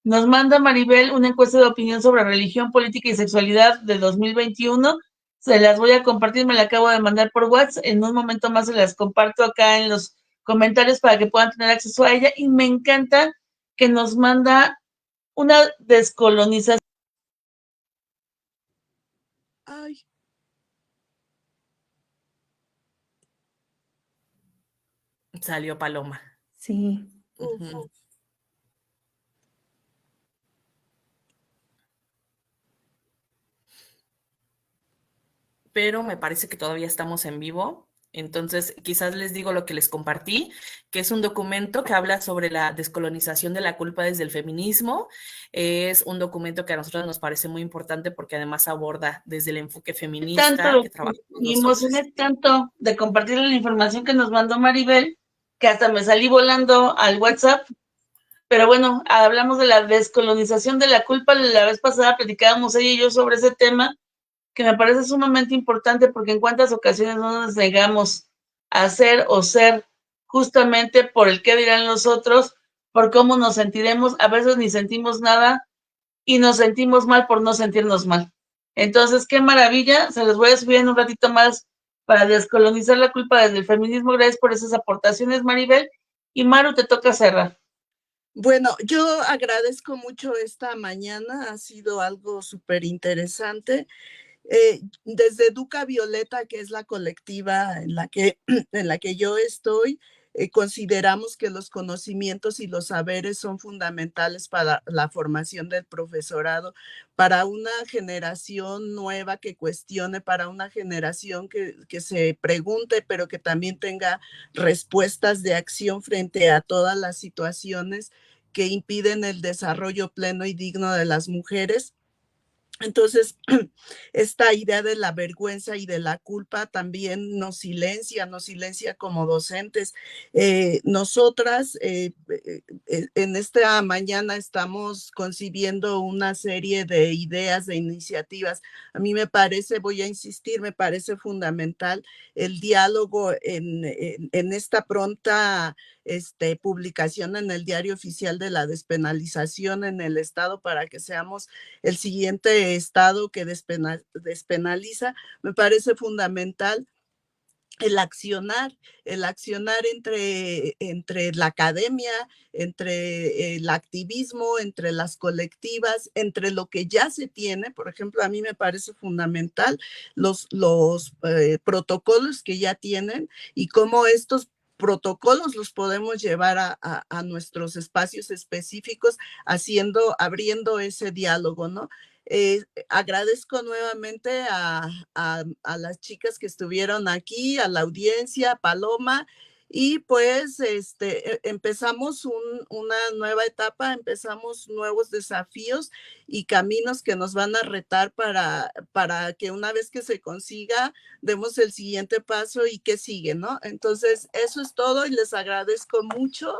Nos manda Maribel una encuesta de opinión sobre religión, política y sexualidad de 2021. Se las voy a compartir, me la acabo de mandar por WhatsApp. En un momento más se las comparto acá en los comentarios para que puedan tener acceso a ella. Y me encanta que nos manda una descolonización. Ay. Salió Paloma. Sí. Uh-huh. Pero me parece que todavía estamos en vivo. Entonces, quizás les digo lo que les compartí, que es un documento que habla sobre la descolonización de la culpa desde el feminismo. Es un documento que a nosotros nos parece muy importante porque además aborda desde el enfoque feminista que trabajamos nosotros. Me emocioné tanto de compartir la información que nos mandó Maribel, que hasta me salí volando al WhatsApp. Pero bueno, hablamos de la descolonización de la culpa. La vez pasada platicábamos ella y yo sobre ese tema, que me parece sumamente importante, porque en cuántas ocasiones no nos negamos a hacer o ser justamente por el qué dirán los otros, por cómo nos sentiremos. A veces ni sentimos nada y nos sentimos mal por no sentirnos mal. Entonces, qué maravilla. Se los voy a subir en un ratito más para descolonizar la culpa desde el feminismo. Gracias por esas aportaciones, Maribel. Y Maru, te toca cerrar. Bueno, yo agradezco mucho esta mañana, ha sido algo súper interesante. Desde Educa Violeta, que es la colectiva en la que yo estoy, consideramos que los conocimientos y los saberes son fundamentales para la formación del profesorado, para una generación nueva que cuestione, para una generación que se pregunte, pero que también tenga respuestas de acción frente a todas las situaciones que impiden el desarrollo pleno y digno de las mujeres. Entonces, esta idea de la vergüenza y de la culpa también nos silencia como docentes. Nosotras en esta mañana estamos concibiendo una serie de ideas, de iniciativas. A mí me parece, voy a insistir, me parece fundamental el diálogo en esta pronta publicación en el Diario Oficial de la Despenalización en el Estado para que seamos el siguiente estado que despenaliza. Me parece fundamental el accionar entre la academia, entre el activismo, entre las colectivas, entre lo que ya se tiene. Por ejemplo, a mí me parece fundamental los protocolos que ya tienen y cómo estos protocolos los podemos llevar a nuestros espacios específicos, abriendo ese diálogo, ¿no? Agradezco nuevamente a las chicas que estuvieron aquí, a la audiencia, a Paloma, y pues empezamos una nueva etapa, empezamos nuevos desafíos y caminos que nos van a retar para que una vez que se consiga, demos el siguiente paso y qué sigue, ¿no? Entonces, eso es todo y les agradezco mucho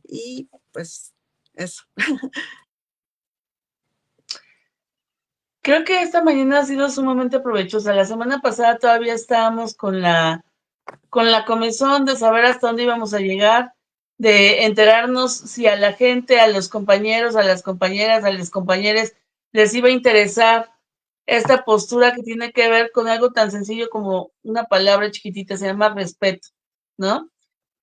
y pues eso. Creo que esta mañana ha sido sumamente provechosa. La semana pasada todavía estábamos con la comezón de saber hasta dónde íbamos a llegar, de enterarnos si a la gente, a los compañeros, a las compañeras, a los compañeros les iba a interesar esta postura que tiene que ver con algo tan sencillo como una palabra chiquitita, se llama respeto, ¿no?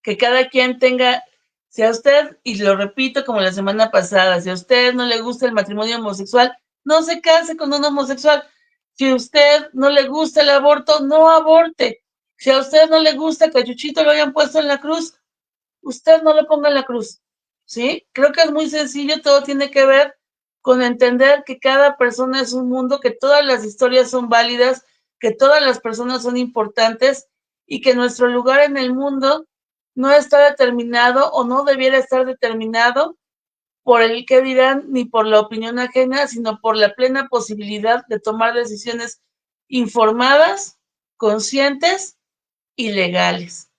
Que cada quien tenga, si a usted, y lo repito como la semana pasada, si a usted no le gusta el matrimonio homosexual, no se case con un homosexual. Si a usted no le gusta el aborto, no aborte. Si a usted no le gusta que a Chuchito lo hayan puesto en la cruz, usted no lo ponga en la cruz. ¿Sí? Creo que es muy sencillo, todo tiene que ver con entender que cada persona es un mundo, que todas las historias son válidas, que todas las personas son importantes y que nuestro lugar en el mundo no está determinado o no debiera estar determinado por el qué dirán ni por la opinión ajena, sino por la plena posibilidad de tomar decisiones informadas, conscientes y legales.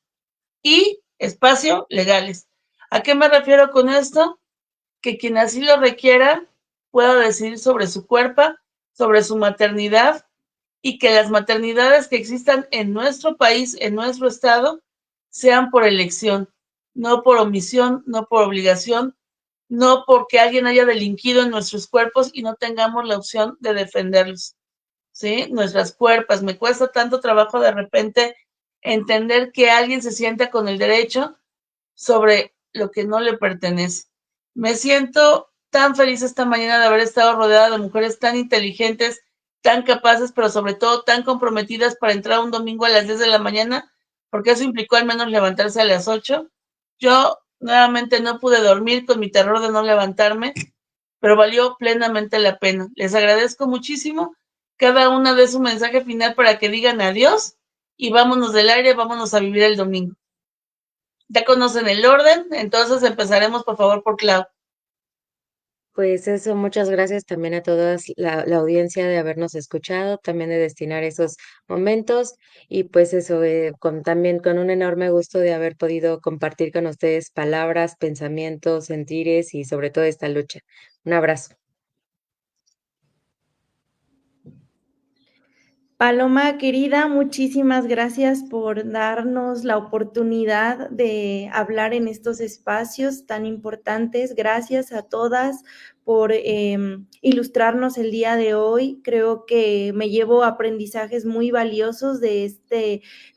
Y espacio legales. ¿A qué me refiero con esto? Que quien así lo requiera pueda decidir sobre su cuerpo, sobre su maternidad y que las maternidades que existan en nuestro país, en nuestro estado, sean por elección, no por omisión, no por obligación, no porque alguien haya delinquido en nuestros cuerpos y no tengamos la opción de defenderlos. ¿Sí? Nuestras cuerpos. Me cuesta tanto trabajo de repente entender que alguien se sienta con el derecho sobre lo que no le pertenece. Me siento tan feliz esta mañana de haber estado rodeada de mujeres tan inteligentes, tan capaces, pero sobre todo tan comprometidas para entrar un domingo a las 10 de la mañana, porque eso implicó al menos levantarse a las 8. Yo nuevamente no pude dormir con mi terror de no levantarme, pero valió plenamente la pena. Les agradezco muchísimo. Cada una de su mensaje final para que digan adiós y vámonos del aire, vámonos a vivir el domingo. Ya conocen el orden, entonces empezaremos por favor por Clau. Pues eso, muchas gracias también a todas la audiencia de habernos escuchado, también de destinar esos momentos y pues eso, también con un enorme gusto de haber podido compartir con ustedes palabras, pensamientos, sentires y sobre todo esta lucha. Un abrazo. Paloma querida, muchísimas gracias por darnos la oportunidad de hablar en estos espacios tan importantes. Gracias a todas por ilustrarnos el día de hoy. Creo que me llevo aprendizajes muy valiosos de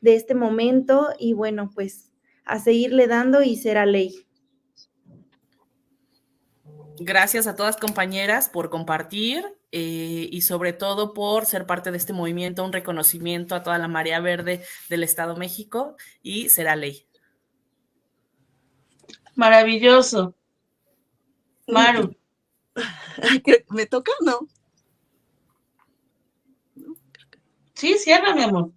este momento y bueno, pues a seguirle dando y será ley. Gracias a todas compañeras por compartir y sobre todo por ser parte de este movimiento, un reconocimiento a toda la marea verde del Estado de México y será ley. Maravilloso. Maru. ¿Me toca o no? Sí, cierra, mi amor.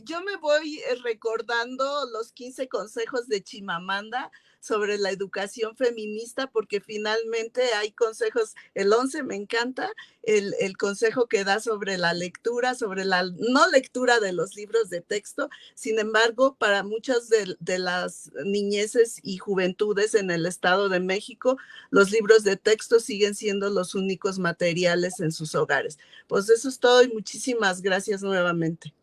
Yo me voy recordando los 15 consejos de Chimamanda sobre la educación feminista, porque finalmente hay consejos, el 11 me encanta, el consejo que da sobre la lectura, sobre la no lectura de los libros de texto. Sin embargo, para muchas de las niñeces y juventudes en el Estado de México, los libros de texto siguen siendo los únicos materiales en sus hogares. Pues eso es todo y muchísimas gracias nuevamente.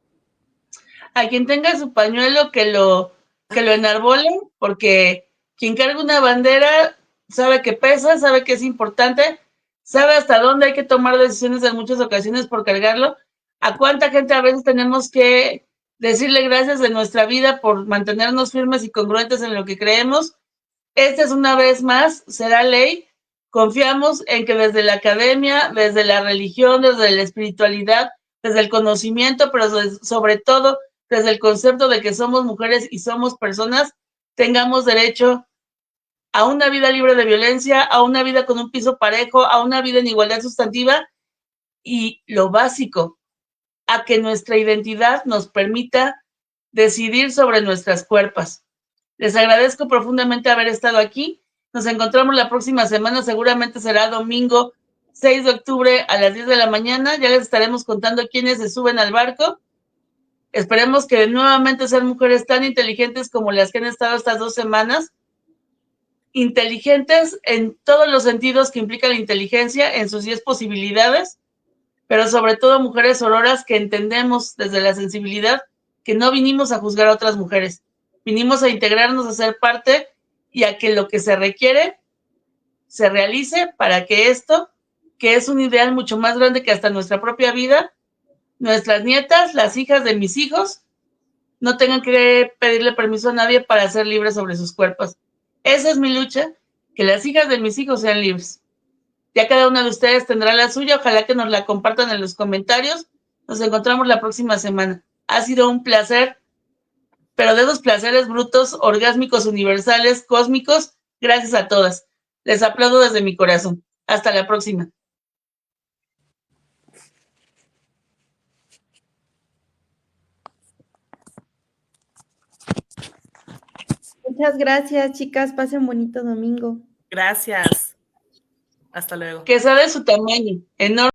A quien tenga su pañuelo que lo enarbolen, porque quien carga una bandera sabe que pesa, sabe que es importante, sabe hasta dónde hay que tomar decisiones en muchas ocasiones por cargarlo. A cuánta gente a veces tenemos que decirle gracias de nuestra vida por mantenernos firmes y congruentes en lo que creemos. Esta es una vez más, será ley. Confiamos en que desde la academia, desde la religión, desde la espiritualidad, desde el conocimiento, pero sobre todo desde el concepto de que somos mujeres y somos personas, tengamos derecho a una vida libre de violencia, a una vida con un piso parejo, a una vida en igualdad sustantiva y lo básico, a que nuestra identidad nos permita decidir sobre nuestras cuerpos. Les agradezco profundamente haber estado aquí. Nos encontramos la próxima semana, seguramente será domingo 6 de octubre a las 10 de la mañana. Ya les estaremos contando quiénes se suben al barco. Esperemos que nuevamente sean mujeres tan inteligentes como las que han estado estas 2 semanas. Inteligentes en todos los sentidos que implica la inteligencia, en sus 10 posibilidades, pero sobre todo mujeres sororas que entendemos desde la sensibilidad que no vinimos a juzgar a otras mujeres. Vinimos a integrarnos, a ser parte y a que lo que se requiere se realice para que esto, que es un ideal mucho más grande que hasta nuestra propia vida, nuestras nietas, las hijas de mis hijos, no tengan que pedirle permiso a nadie para ser libres sobre sus cuerpos. Esa es mi lucha, que las hijas de mis hijos sean libres. Ya cada una de ustedes tendrá la suya, ojalá que nos la compartan en los comentarios. Nos encontramos la próxima semana. Ha sido un placer, pero de esos placeres brutos, orgásmicos, universales, cósmicos, gracias a todas. Les aplaudo desde mi corazón. Hasta la próxima. Muchas gracias, chicas. Pasen bonito domingo. Gracias. Hasta luego. Que sea de su tamaño, enorme.